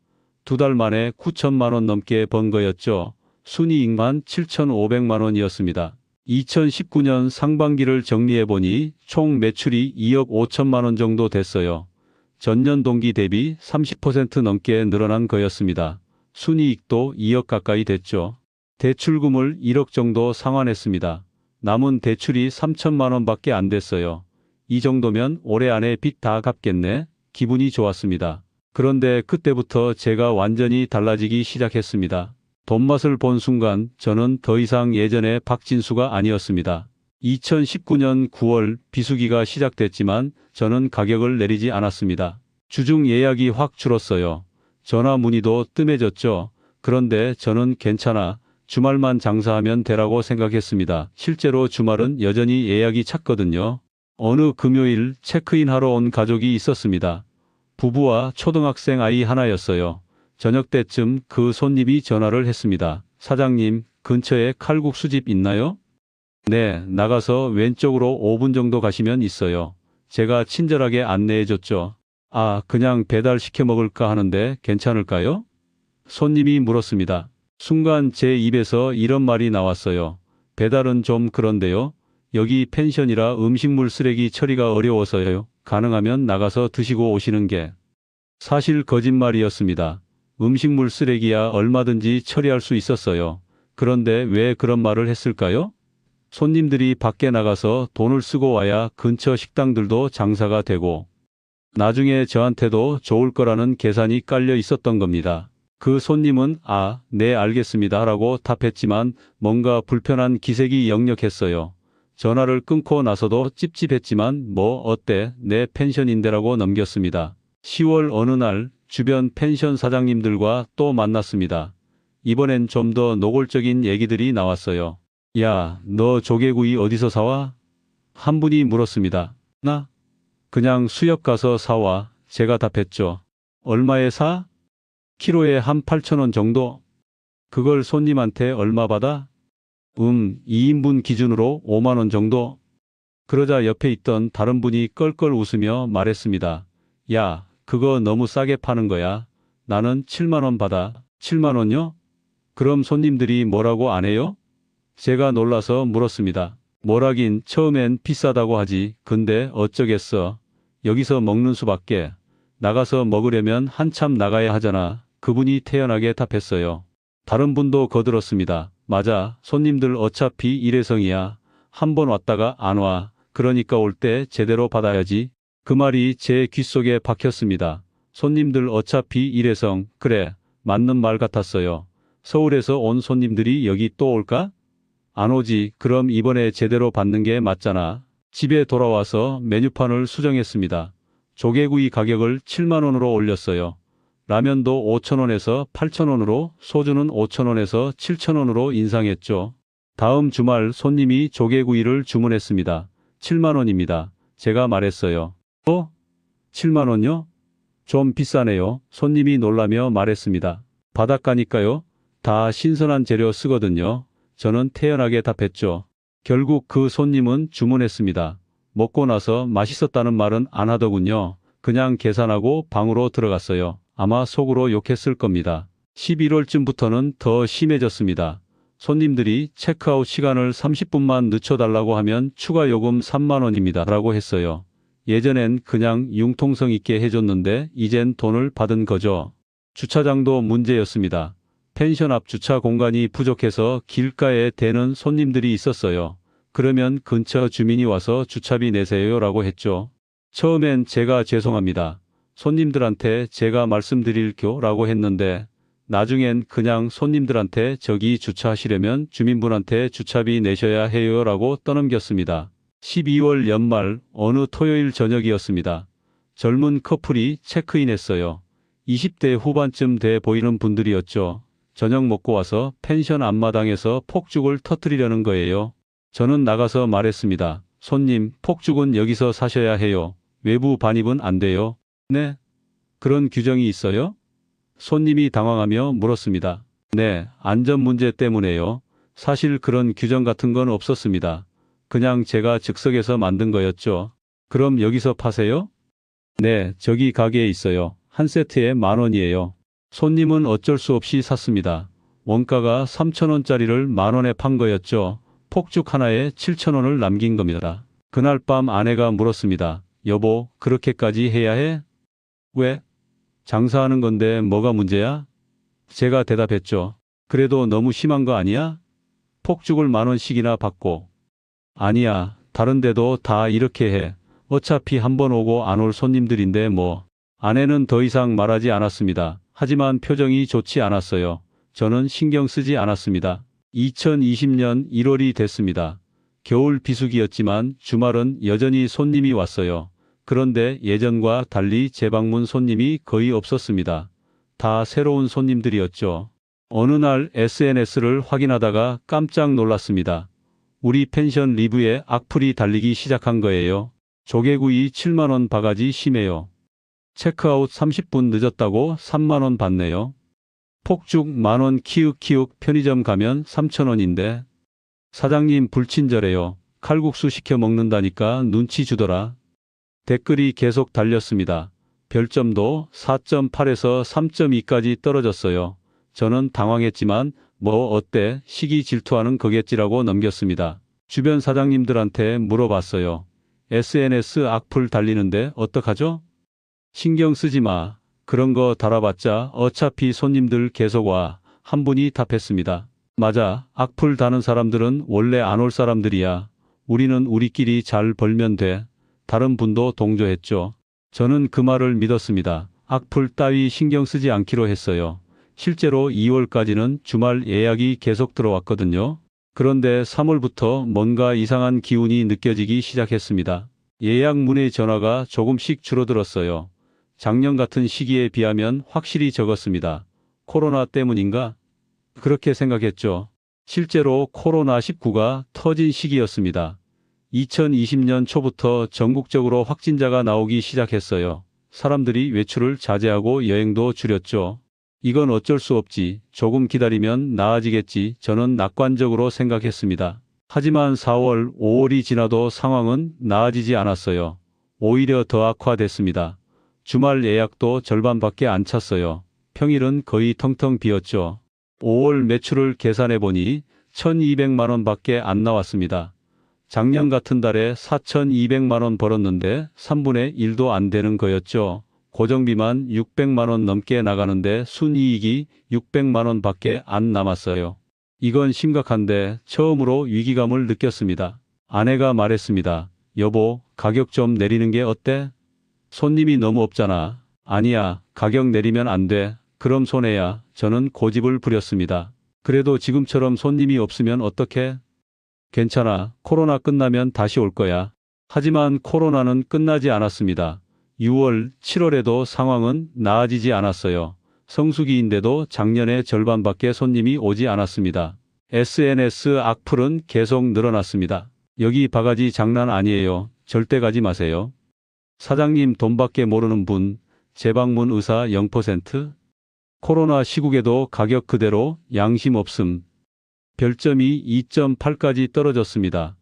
2달 만에 9천만 원 넘게 번 거였죠. 순이익만 7,500만 원이었습니다. 2019년 상반기를 정리해보니 총 매출이 2억 5천만 원 정도 됐어요. 전년 동기 대비 30% 넘게 늘어난 거였습니다. 순이익도 2억 가까이 됐죠. 대출금을 1억 정도 상환했습니다. 남은 대출이 3천만 원밖에 안 됐어요. 이 정도면 올해 안에 빚 다 갚겠네. 기분이 좋았습니다. 그런데 그때부터 제가 완전히 달라지기 시작했습니다. 돈맛을 본 순간 저는 더 이상 예전의 박진수가 아니었습니다. 2019년 9월 비수기가 시작됐지만 저는 가격을 내리지 않았습니다. 주중 예약이 확 줄었어요. 전화 문의도 뜸해졌죠. 그런데 저는 괜찮아. 주말만 장사하면 되라고 생각했습니다. 실제로 주말은 여전히 예약이 찼거든요. 어느 금요일 체크인하러 온 가족이 있었습니다. 부부와 초등학생 아이 하나였어요. 저녁 때쯤 그 손님이 전화를 했습니다. 사장님, 근처에 칼국수집 있나요? 네, 나가서 왼쪽으로 5분 정도 가시면 있어요. 제가 친절하게 안내해줬죠. 아, 그냥 배달시켜 먹을까 하는데 괜찮을까요? 손님이 물었습니다. 순간 제 입에서 이런 말이 나왔어요. 배달은 좀 그런데요. 여기 펜션이라 음식물 쓰레기 처리가 어려워서요. 가능하면 나가서 드시고 오시는 게. 사실 거짓말이었습니다. 음식물 쓰레기야 얼마든지 처리할 수 있었어요. 그런데 왜 그런 말을 했을까요? 손님들이 밖에 나가서 돈을 쓰고 와야 근처 식당들도 장사가 되고 나중에 저한테도 좋을 거라는 계산이 깔려 있었던 겁니다. 그 손님은 아, 네 알겠습니다 라고 답했지만 뭔가 불편한 기색이 역력했어요. 전화를 끊고 나서도 찝찝했지만 뭐 어때 내 펜션인데라고 넘겼습니다. 10월 어느 날 주변 펜션 사장님들과 또 만났습니다. 이번엔 좀 더 노골적인 얘기들이 나왔어요. 야, 너 조개구이 어디서 사와? 한 분이 물었습니다. 나? 그냥 수협 가서 사와. 제가 답했죠. 얼마에 사? 키로에 한 8,000원 정도? 그걸 손님한테 얼마 받아? 2인분 기준으로 5만 원 정도? 그러자 옆에 있던 다른 분이 껄껄 웃으며 말했습니다. 야, 그거 너무 싸게 파는 거야. 나는 7만 원 받아. 7만 원요? 그럼 손님들이 뭐라고 안 해요? 제가 놀라서 물었습니다. 뭐라긴 처음엔 비싸다고 하지. 근데 어쩌겠어. 여기서 먹는 수밖에. 나가서 먹으려면 한참 나가야 하잖아. 그분이 태연하게 답했어요. 다른 분도 거들었습니다. 맞아. 손님들 어차피 일회성이야. 한 번 왔다가 안 와. 그러니까 올 때 제대로 받아야지. 그 말이 제 귓속에 박혔습니다. 손님들 어차피 일회성. 그래. 맞는 말 같았어요. 서울에서 온 손님들이 여기 또 올까? 안 오지. 그럼 이번에 제대로 받는 게 맞잖아. 집에 돌아와서 메뉴판을 수정했습니다. 조개구이 가격을 7만 원으로 올렸어요. 라면도 5,000원에서 8,000원으로, 소주는 5,000원에서 7,000원으로 인상했죠. 다음 주말 손님이 조개구이를 주문했습니다. 7만 원입니다. 제가 말했어요. 7만 원요? 좀 비싸네요. 손님이 놀라며 말했습니다. 바닷가니까요. 다 신선한 재료 쓰거든요. 저는 태연하게 답했죠. 결국 그 손님은 주문했습니다. 먹고 나서 맛있었다는 말은 안 하더군요. 그냥 계산하고 방으로 들어갔어요. 아마 속으로 욕했을 겁니다. 11월쯤부터는 더 심해졌습니다. 손님들이 체크아웃 시간을 30분만 늦춰달라고 하면 추가 요금 3만 원입니다. 라고 했어요. 예전엔 그냥 융통성 있게 해줬는데 이젠 돈을 받은 거죠. 주차장도 문제였습니다. 펜션 앞 주차 공간이 부족해서 길가에 대는 손님들이 있었어요. 그러면 근처 주민이 와서 주차비 내세요 라고 했죠. 처음엔 제가 죄송합니다. 손님들한테 제가 말씀드릴게요 라고 했는데 나중엔 그냥 손님들한테 저기 주차하시려면 주민분한테 주차비 내셔야 해요 라고 떠넘겼습니다. 12월 연말 어느 토요일 저녁이었습니다. 젊은 커플이 체크인했어요. 20대 후반쯤 돼 보이는 분들이었죠. 저녁 먹고 와서 펜션 앞마당에서 폭죽을 터뜨리려는 거예요. 저는 나가서 말했습니다. 손님, 폭죽은 여기서 사셔야 해요. 외부 반입은 안 돼요. 네? 그런 규정이 있어요? 손님이 당황하며 물었습니다. 네, 안전 문제 때문에요. 사실 그런 규정 같은 건 없었습니다. 그냥 제가 즉석에서 만든 거였죠. 그럼 여기서 파세요? 네, 저기 가게에 있어요. 한 세트에 10,000원이에요. 손님은 어쩔 수 없이 샀습니다. 원가가 3,000원짜리를 10,000원에 판 거였죠. 폭죽 하나에 7,000원을 남긴 겁니다. 그날 밤 아내가 물었습니다. 여보, 그렇게까지 해야 해? 왜? 장사하는 건데 뭐가 문제야? 제가 대답했죠. 그래도 너무 심한 거 아니야? 폭죽을 10,000원씩이나 받고. 아니야, 다른 데도 다 이렇게 해. 어차피 한 번 오고 안 올 손님들인데 뭐. 아내는 더 이상 말하지 않았습니다. 하지만 표정이 좋지 않았어요. 저는 신경 쓰지 않았습니다. 2020년 1월이 됐습니다. 겨울 비수기였지만 주말은 여전히 손님이 왔어요. 그런데 예전과 달리 재방문 손님이 거의 없었습니다. 다 새로운 손님들이었죠. 어느 날 SNS를 확인하다가 깜짝 놀랐습니다. 우리 펜션 리뷰에 악플이 달리기 시작한 거예요. 조개구이 7만원 바가지 심해요. 체크아웃 30분 늦었다고 3만원 받네요. 폭죽 10,000원 키읔키읔 편의점 가면 3,000원인데. 사장님 불친절해요. 칼국수 시켜 먹는다니까 눈치 주더라. 댓글이 계속 달렸습니다. 별점도 4.8에서 3.2까지 떨어졌어요. 저는 당황했지만 뭐 어때 시기 질투하는 거겠지라고 넘겼습니다. 주변 사장님들한테 물어봤어요. SNS 악플 달리는데 어떡하죠? 신경 쓰지 마. 그런 거 달아봤자 어차피 손님들 계속 와. 한 분이 답했습니다. 맞아. 악플 다는 사람들은 원래 안 올 사람들이야. 우리는 우리끼리 잘 벌면 돼. 다른 분도 동조했죠. 저는 그 말을 믿었습니다. 악플 따위 신경 쓰지 않기로 했어요. 실제로 2월까지는 주말 예약이 계속 들어왔거든요. 그런데 3월부터 뭔가 이상한 기운이 느껴지기 시작했습니다. 예약 문의 전화가 조금씩 줄어들었어요. 작년 같은 시기에 비하면 확실히 적었습니다. 코로나 때문인가? 그렇게 생각했죠. 실제로 코로나19가 터진 시기였습니다. 2020년 초부터 전국적으로 확진자가 나오기 시작했어요. 사람들이 외출을 자제하고 여행도 줄였죠. 이건 어쩔 수 없지. 조금 기다리면 나아지겠지. 저는 낙관적으로 생각했습니다. 하지만 4월, 5월이 지나도 상황은 나아지지 않았어요. 오히려 더 악화됐습니다. 주말 예약도 절반밖에 안 찼어요. 평일은 거의 텅텅 비었죠. 5월 매출을 계산해 보니 1,200만 원밖에 안 나왔습니다. 작년 같은 달에 4,200만 원 벌었는데 3분의 1도 안 되는 거였죠. 고정비만 600만 원 넘게 나가는데 순이익이 600만 원밖에 안 남았어요. 이건 심각한데 처음으로 위기감을 느꼈습니다. 아내가 말했습니다. 여보, 가격 좀 내리는 게 어때? 손님이 너무 없잖아. 아니야, 가격 내리면 안 돼. 그럼 손해야. 저는 고집을 부렸습니다. 그래도 지금처럼 손님이 없으면 어떡해? 괜찮아. 코로나 끝나면 다시 올 거야. 하지만 코로나는 끝나지 않았습니다. 6월, 7월에도 상황은 나아지지 않았어요. 성수기인데도 작년의 절반밖에 손님이 오지 않았습니다. SNS 악플은 계속 늘어났습니다. 여기 바가지 장난 아니에요. 절대 가지 마세요. 사장님 돈밖에 모르는 분, 재방문 의사 0%? 코로나 시국에도 가격 그대로 양심 없음. 별점이 2.8까지 떨어졌습니다.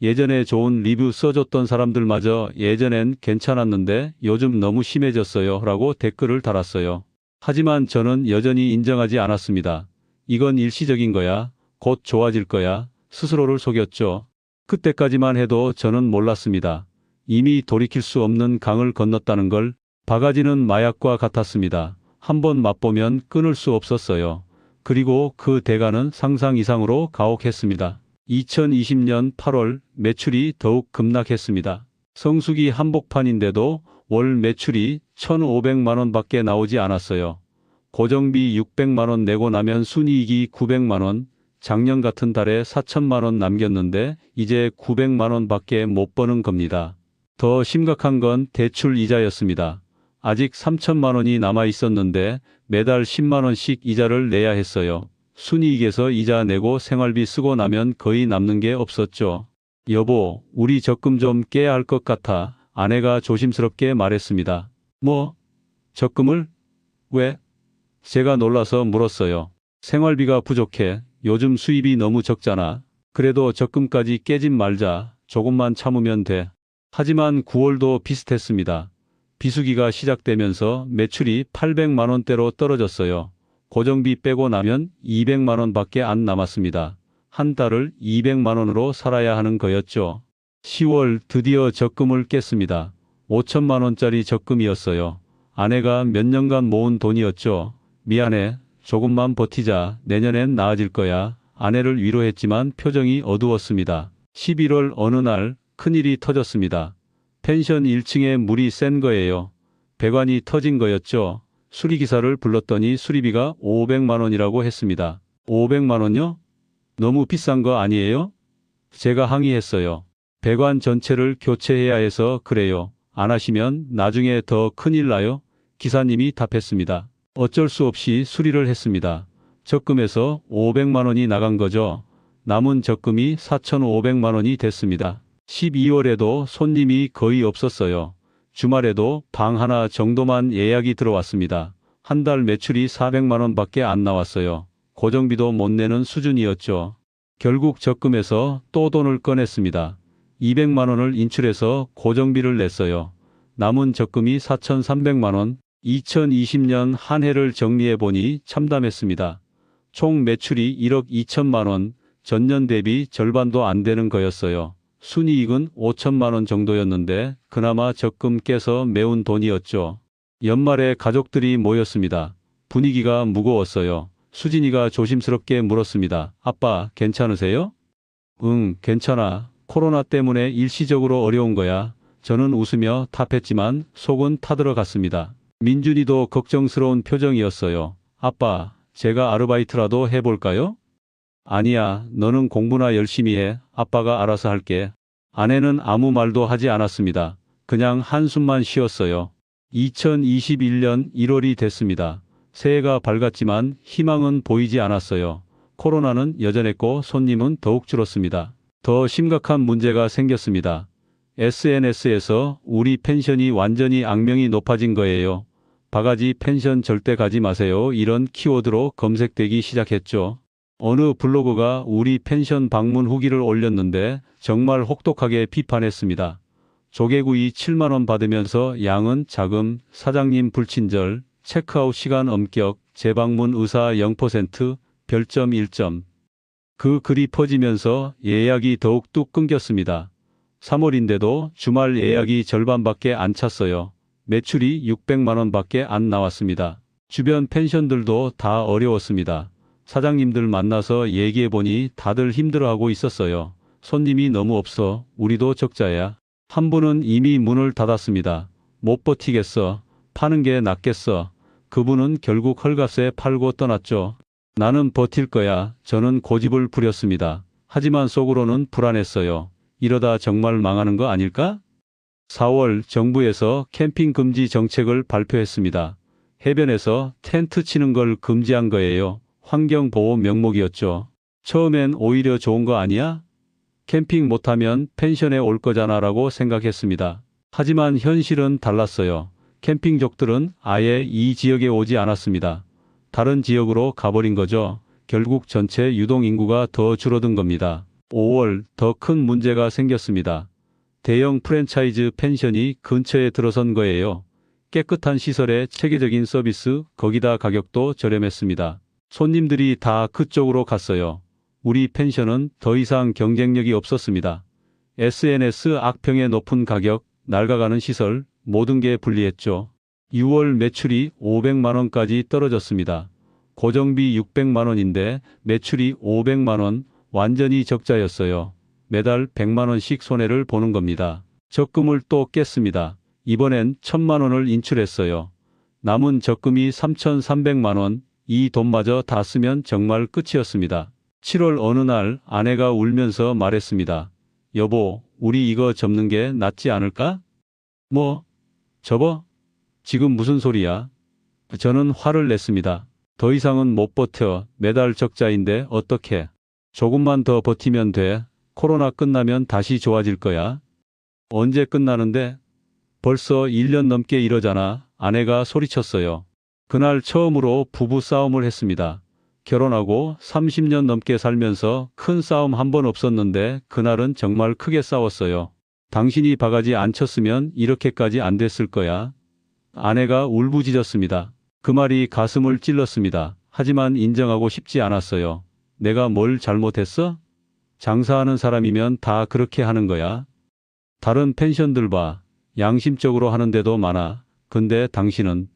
예전에 좋은 리뷰 써줬던 사람들마저 예전엔 괜찮았는데 요즘 너무 심해졌어요 라고 댓글을 달았어요. 하지만 저는 여전히 인정하지 않았습니다. 이건 일시적인 거야. 곧 좋아질 거야. 스스로를 속였죠. 그때까지만 해도 저는 몰랐습니다. 이미 돌이킬 수 없는 강을 건넜다는 걸. 바가지는 마약과 같았습니다. 한번 맛보면 끊을 수 없었어요. 그리고 그 대가는 상상 이상으로 가혹했습니다. 2020년 8월 매출이 더욱 급락했습니다. 성수기 한복판인데도 월 매출이 1,500만 원밖에 나오지 않았어요. 고정비 600만 원 내고 나면 순이익이 900만 원, 작년 같은 달에 4천만 원 남겼는데 이제 900만 원밖에 못 버는 겁니다. 더 심각한 건 대출 이자였습니다. 아직 3천만 원이 남아 있었는데 매달 10만 원씩 이자를 내야 했어요. 순이익에서 이자 내고 생활비 쓰고 나면 거의 남는 게 없었죠. 여보, 우리 적금 좀 깨야 할 것 같아. 아내가 조심스럽게 말했습니다. 뭐? 적금을? 왜? 제가 놀라서 물었어요. 생활비가 부족해. 요즘 수입이 너무 적잖아. 그래도 적금까지 깨진 말자. 조금만 참으면 돼. 하지만 9월도 비슷했습니다. 비수기가 시작되면서 매출이 800만 원대로 떨어졌어요. 고정비 빼고 나면 200만 원밖에 안 남았습니다. 한 달을 200만 원으로 살아야 하는 거였죠. 10월 드디어 적금을 깼습니다. 5천만 원짜리 적금이었어요. 아내가 몇 년간 모은 돈이었죠. 미안해. 조금만 버티자. 내년엔 나아질 거야. 아내를 위로했지만 표정이 어두웠습니다. 11월 어느 날 큰일이 터졌습니다. 펜션 1층에 물이 샌 거예요. 배관이 터진 거였죠. 수리기사를 불렀더니 수리비가 500만 원이라고 했습니다. 500만 원요? 너무 비싼 거 아니에요? 제가 항의했어요. 배관 전체를 교체해야 해서 그래요. 안 하시면 나중에 더 큰일 나요? 기사님이 답했습니다. 어쩔 수 없이 수리를 했습니다. 적금에서 500만 원이 나간 거죠. 남은 적금이 4,500만 원이 됐습니다. 12월에도 손님이 거의 없었어요. 주말에도 방 하나 정도만 예약이 들어왔습니다. 한 달 매출이 400만 원밖에 안 나왔어요. 고정비도 못 내는 수준이었죠. 결국 적금에서 또 돈을 꺼냈습니다. 200만 원을 인출해서 고정비를 냈어요. 남은 적금이 4,300만 원. 2020년 한 해를 정리해보니 참담했습니다. 총 매출이 1억 2천만 원, 전년 대비 절반도 안 되는 거였어요. 순이익은 5천만 원 정도였는데 그나마 적금 깨서 메운 돈이었죠. 연말에 가족들이 모였습니다. 분위기가 무거웠어요. 수진이가 조심스럽게 물었습니다. 아빠, 괜찮으세요? 응, 괜찮아. 코로나 때문에 일시적으로 어려운 거야. 저는 웃으며 답했지만 속은 타들어갔습니다. 민준이도 걱정스러운 표정이었어요. 아빠, 제가 아르바이트라도 해볼까요? 아니야, 너는 공부나 열심히 해. 아빠가 알아서 할게. 아내는 아무 말도 하지 않았습니다. 그냥 한숨만 쉬었어요. 2021년 1월이 됐습니다. 새해가 밝았지만 희망은 보이지 않았어요. 코로나는 여전했고 손님은 더욱 줄었습니다. 더 심각한 문제가 생겼습니다. SNS에서 우리 펜션이 완전히 악명이 높아진 거예요. 바가지 펜션 절대 가지 마세요. 이런 키워드로 검색되기 시작했죠. 어느 블로거가 우리 펜션 방문 후기를 올렸는데 정말 혹독하게 비판했습니다. 조개구이 7만 원 받으면서 양은 자금, 사장님 불친절, 체크아웃 시간 엄격, 재방문 의사 0%, 별점 1점. 그 글이 퍼지면서 예약이 더욱 뚝 끊겼습니다. 3월인데도 주말 예약이 절반밖에 안 찼어요. 매출이 600만 원밖에 안 나왔습니다. 주변 펜션들도 다 어려웠습니다. 사장님들 만나서 얘기해보니 다들 힘들어하고 있었어요. 손님이 너무 없어. 우리도 적자야. 한 분은 이미 문을 닫았습니다. 못 버티겠어. 파는 게 낫겠어. 그분은 결국 헐값에 팔고 떠났죠. 나는 버틸 거야. 저는 고집을 부렸습니다. 하지만 속으로는 불안했어요. 이러다 정말 망하는 거 아닐까? 4월 정부에서 캠핑 금지 정책을 발표했습니다. 해변에서 텐트 치는 걸 금지한 거예요. 환경보호 명목이었죠. 처음엔 오히려 좋은 거 아니야? 캠핑 못하면 펜션에 올 거잖아 라고 생각했습니다. 하지만 현실은 달랐어요. 캠핑족들은 아예 이 지역에 오지 않았습니다. 다른 지역으로 가버린 거죠. 결국 전체 유동인구가 더 줄어든 겁니다. 5월 더 큰 문제가 생겼습니다. 대형 프랜차이즈 펜션이 근처에 들어선 거예요. 깨끗한 시설에 체계적인 서비스, 거기다 가격도 저렴했습니다. 손님들이 다 그쪽으로 갔어요. 우리 펜션은 더 이상 경쟁력이 없었습니다. SNS 악평의 높은 가격, 낡아가는 시설, 모든 게 불리했죠. 6월 매출이 500만 원까지 떨어졌습니다. 고정비 600만 원인데 매출이 500만 원, 완전히 적자였어요. 매달 100만 원씩 손해를 보는 겁니다. 적금을 또 깼습니다. 이번엔 1,000만 원을 인출했어요. 남은 적금이 3,300만 원, 이 돈마저 다 쓰면 정말 끝이었습니다. 7월 어느 날 아내가 울면서 말했습니다. 여보, 우리 이거 접는 게 낫지 않을까? 뭐? 접어? 지금 무슨 소리야? 저는 화를 냈습니다. 더 이상은 못 버텨. 매달 적자인데 어떡해. 조금만 더 버티면 돼. 코로나 끝나면 다시 좋아질 거야. 언제 끝나는데? 벌써 1년 넘게 이러잖아. 아내가 소리쳤어요. 그날 처음으로 부부 싸움을 했습니다. 결혼하고 30년 넘게 살면서 큰 싸움 한 번 없었는데 그날은 정말 크게 싸웠어요. 당신이 바가지 안 쳤으면 이렇게까지 안 됐을 거야. 아내가 울부짖었습니다. 그 말이 가슴을 찔렀습니다. 하지만 인정하고 싶지 않았어요. 내가 뭘 잘못했어? 장사하는 사람이면 다 그렇게 하는 거야. 다른 펜션들 봐. 양심적으로 하는 데도 많아. 근데 당신은?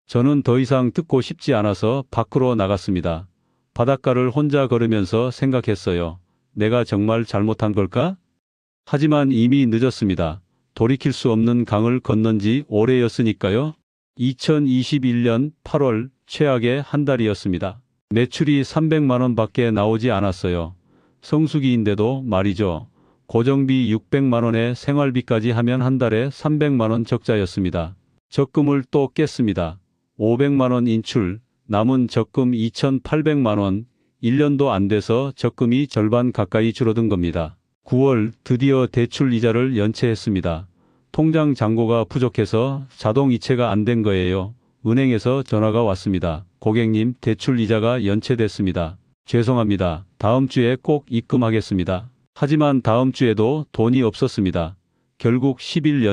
저는 더 이상 듣고 싶지 않아서 밖으로 나갔습니다. 바닷가를 혼자 걸으면서 생각했어요. 내가 정말 잘못한 걸까? 하지만 이미 늦었습니다. 돌이킬 수 없는 강을 건넌 지 오래였으니까요. 2021년 8월 최악의 한 달이었습니다. 매출이 300만 원밖에 나오지 않았어요. 성수기인데도 말이죠. 고정비 600만 원에 생활비까지 하면 한 달에 300만 원 적자였습니다. 적금을 또 깼습니다. 500만 원 인출, 남은 적금 2,800만 원, 1년도 안 돼서 적금이 절반 가까이 줄어든 겁니다. 9월 드디어 대출 이자를 연체했습니다. 통장 잔고가 부족해서 자동 이체가 안 된 거예요. 은행에서 전화가 왔습니다. 고객님, 대출 이자가 연체됐습니다. 죄송합니다. 다음 주에 꼭 입금하겠습니다. 하지만 다음 주에도 돈이 없었습니다. 결국 10일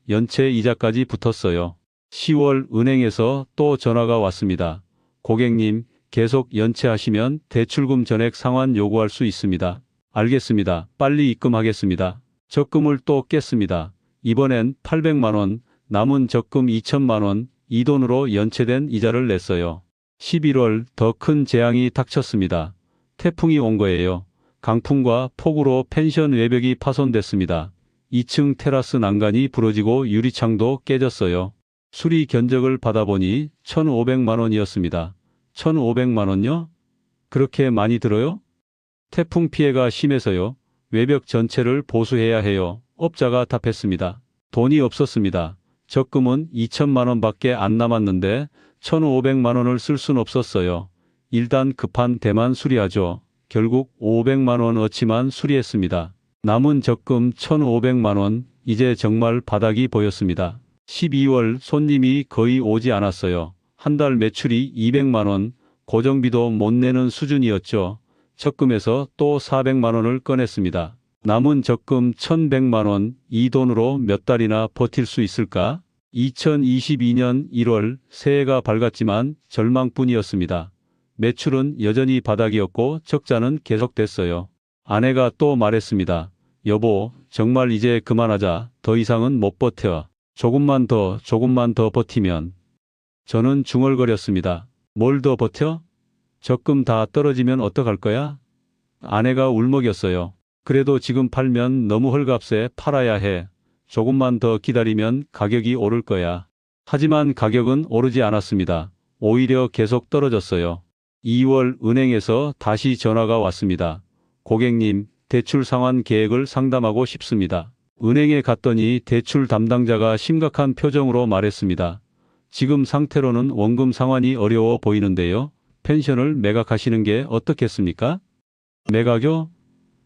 연체 이자까지 붙었어요. 10월 은행에서 또 전화가 왔습니다. 고객님, 계속 연체하시면 대출금 전액 상환 요구할 수 있습니다. 알겠습니다. 빨리 입금하겠습니다. 적금을 또 깼습니다. 이번엔 800만 원, 남은 적금 2천만 원, 이 돈으로 연체된 이자를 냈어요. 11월 더 큰 재앙이 닥쳤습니다. 태풍이 온 거예요. 강풍과 폭우로 펜션 외벽이 파손됐습니다. 2층 테라스 난간이 부러지고 유리창도 깨졌어요. 수리 견적을 받아보니 1,500만 원이었습니다. 1,500만 원요? 그렇게 많이 들어요? 태풍 피해가 심해서요. 외벽 전체를 보수해야 해요. 업자가 답했습니다. 돈이 없었습니다. 적금은 2천만 원밖에 안 남았는데 1,500만 원을 쓸 순 없었어요. 일단 급한 데만 수리하죠. 결국 500만 원어치만 수리했습니다. 남은 적금 1,500만 원, 이제 정말 바닥이 보였습니다. 12월 손님이 거의 오지 않았어요. 한 달 매출이 200만 원, 고정비도 못 내는 수준이었죠. 적금에서 또 400만 원을 꺼냈습니다. 남은 적금 1,100만 원, 이 돈으로 몇 달이나 버틸 수 있을까? 2022년 1월 새해가 밝았지만 절망뿐이었습니다. 매출은 여전히 바닥이었고 적자는 계속됐어요. 아내가 또 말했습니다. 여보, 정말 이제 그만하자. 더 이상은 못 버텨. 조금만 더 버티면. 저는 중얼거렸습니다. 뭘 더 버텨? 적금 다 떨어지면 어떡할 거야? 아내가 울먹였어요. 그래도 지금 팔면 너무 헐값에 팔아야 해. 조금만 더 기다리면 가격이 오를 거야. 하지만 가격은 오르지 않았습니다. 오히려 계속 떨어졌어요. 2월 은행에서 다시 전화가 왔습니다. 고객님, 대출 상환 계획을 상담하고 싶습니다. 은행에 갔더니 대출 담당자가 심각한 표정으로 말했습니다. 지금 상태로는 원금 상환이 어려워 보이는데요. 펜션을 매각하시는 게 어떻겠습니까? 매각요?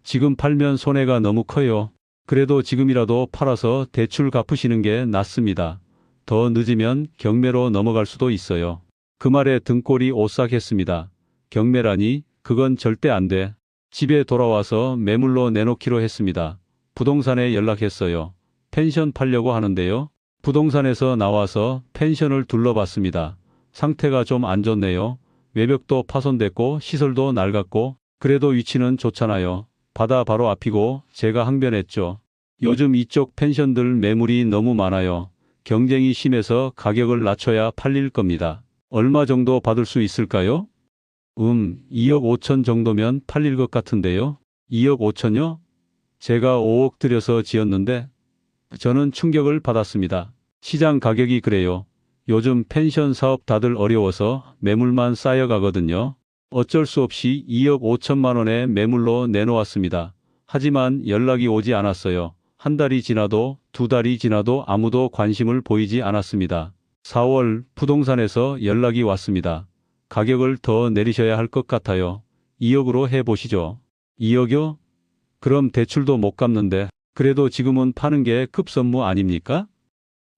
지금 팔면 손해가 너무 커요. 그래도 지금이라도 팔아서 대출 갚으시는 게 낫습니다. 더 늦으면 경매로 넘어갈 수도 있어요. 그 말에 등골이 오싹했습니다. 경매라니? 그건 절대 안 돼. 집에 돌아와서 매물로 내놓기로 했습니다. 부동산에 연락했어요. 펜션 팔려고 하는데요. 부동산에서 나와서 펜션을 둘러봤습니다. 상태가 좀 안 좋네요. 외벽도 파손됐고 시설도 낡았고 그래도 위치는 좋잖아요. 바다 바로 앞이고 제가 항변했죠. 요즘 이쪽 펜션들 매물이 너무 많아요. 경쟁이 심해서 가격을 낮춰야 팔릴 겁니다. 얼마 정도 받을 수 있을까요? 2억 5천 정도면 팔릴 것 같은데요. 2억 5천요? 제가 5억 들여서 지었는데 저는 충격을 받았습니다. 시장 가격이 그래요. 요즘 펜션 사업 다들 어려워서 매물만 쌓여가거든요. 어쩔 수 없이 2억 5천만 원의 매물로 내놓았습니다. 하지만 연락이 오지 않았어요. 한 달이 지나도 두 달이 지나도 아무도 관심을 보이지 않았습니다. 4월 부동산에서 연락이 왔습니다. 가격을 더 내리셔야 할 것 같아요. 2억으로 해보시죠. 2억이요? 그럼 대출도 못 갚는데 그래도 지금은 파는 게 급선무 아닙니까?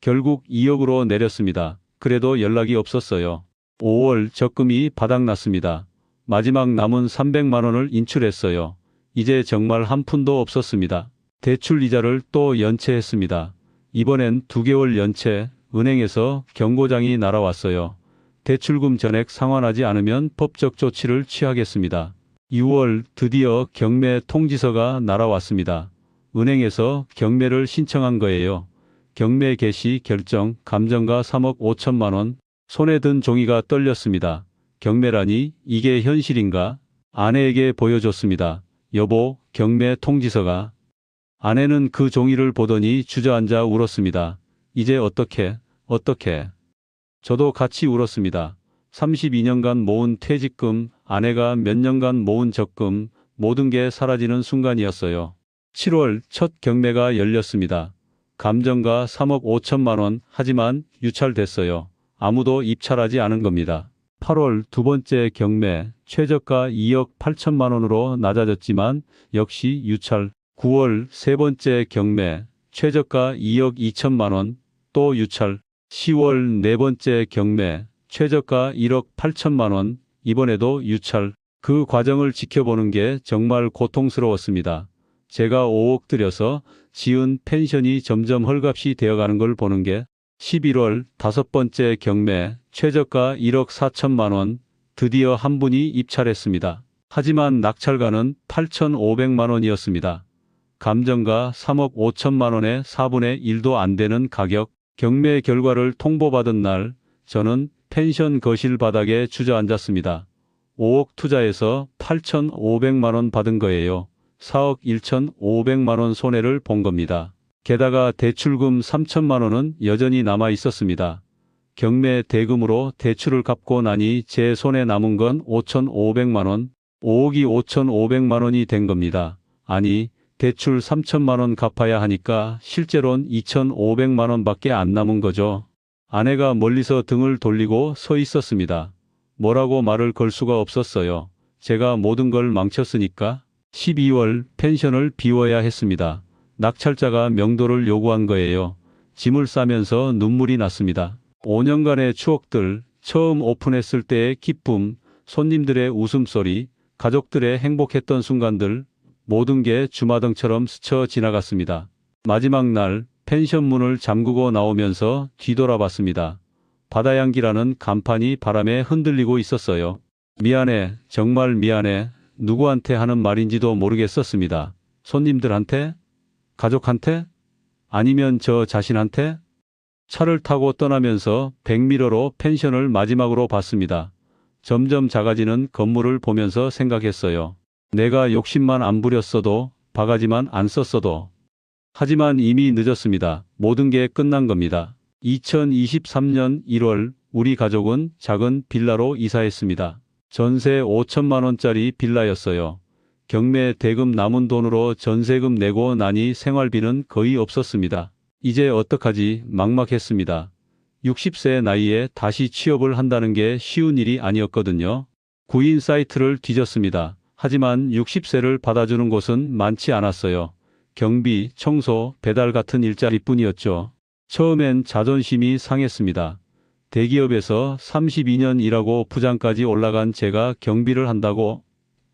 결국 2억으로 내렸습니다. 그래도 연락이 없었어요. 5월 적금이 바닥났습니다. 마지막 남은 300만 원을 인출했어요. 이제 정말 한 푼도 없었습니다. 대출 이자를 또 연체했습니다. 이번엔 2개월 연체, 은행에서 경고장이 날아왔어요. 대출금 전액 상환하지 않으면 법적 조치를 취하겠습니다. 6월 드디어 경매 통지서가 날아왔습니다. 은행에서 경매를 신청한 거예요. 경매 개시 결정, 감정가 3억 5천만 원, 손에 든 종이가 떨렸습니다. 경매라니 이게 현실인가? 아내에게 보여줬습니다. 여보, 경매 통지서가. 아내는 그 종이를 보더니 주저앉아 울었습니다. 이제 어떻게? 저도 같이 울었습니다. 32년간 모은 퇴직금, 아내가 몇 년간 모은 적금, 모든 게 사라지는 순간이었어요. 7월 첫 경매가 열렸습니다. 감정가 3억 5천만 원, 하지만 유찰됐어요. 아무도 입찰하지 않은 겁니다. 8월 두 번째 경매, 최저가 2억 8천만 원으로 낮아졌지만 역시 유찰. 9월 세 번째 경매, 최저가 2억 2천만 원, 또 유찰. 10월 네 번째 경매, 최저가 1억 8천만 원, 이번에도 유찰. 그 과정을 지켜보는 게 정말 고통스러웠습니다. 제가 5억 들여서 지은 펜션이 점점 헐값이 되어가는 걸 보는 게. 11월 다섯 번째 경매, 최저가 1억 4천만 원, 드디어 한 분이 입찰했습니다. 하지만 낙찰가는 8,500만 원이었습니다. 감정가 3억 5천만 원의 4분의 1도 안 되는 가격. 경매 결과를 통보받은 날, 저는 펜션 거실 바닥에 주저앉았습니다. 5억 투자해서 8,500만 원 받은 거예요. 4억 1,500만 원 손해를 본 겁니다. 게다가 대출금 3천만 원은 여전히 남아 있었습니다. 경매 대금으로 대출을 갚고 나니 제 손에 남은 건 5,500만 원, 5억이 5,500만 원이 된 겁니다. 아니, 대출 3천만 원 갚아야 하니까 실제로는 2,500만 원밖에 안 남은 거죠. 아내가 멀리서 등을 돌리고 서 있었습니다. 뭐라고 말을 걸 수가 없었어요. 제가 모든 걸 망쳤으니까. 12월 펜션을 비워야 했습니다. 낙찰자가 명도를 요구한 거예요. 짐을 싸면서 눈물이 났습니다. 5년간의 추억들, 처음 오픈했을 때의 기쁨, 손님들의 웃음소리, 가족들의 행복했던 순간들, 모든 게 주마등처럼 스쳐 지나갔습니다. 마지막 날 펜션 문을 잠그고 나오면서 뒤돌아봤습니다. 바다향기라는 간판이 바람에 흔들리고 있었어요. 미안해, 정말 미안해. 누구한테 하는 말인지도 모르겠었습니다. 손님들한테? 가족한테? 아니면 저 자신한테? 차를 타고 떠나면서 백미러로 펜션을 마지막으로 봤습니다. 점점 작아지는 건물을 보면서 생각했어요. 내가 욕심만 안 부렸어도, 바가지만 안 썼어도. 하지만 이미 늦었습니다. 모든 게 끝난 겁니다. 2023년 1월 우리 가족은 작은 빌라로 이사했습니다. 전세 5천만 원짜리 빌라였어요. 경매 대금 남은 돈으로 전세금 내고 나니 생활비는 거의 없었습니다. 이제 어떡하지 막막했습니다. 60세 나이에 다시 취업을 한다는 게 쉬운 일이 아니었거든요. 구인 사이트를 뒤졌습니다. 하지만 60세를 받아주는 곳은 많지 않았어요. 경비, 청소, 배달 같은 일자리뿐이었죠. 처음엔 자존심이 상했습니다. 대기업에서 32년 일하고 부장까지 올라간 제가 경비를 한다고?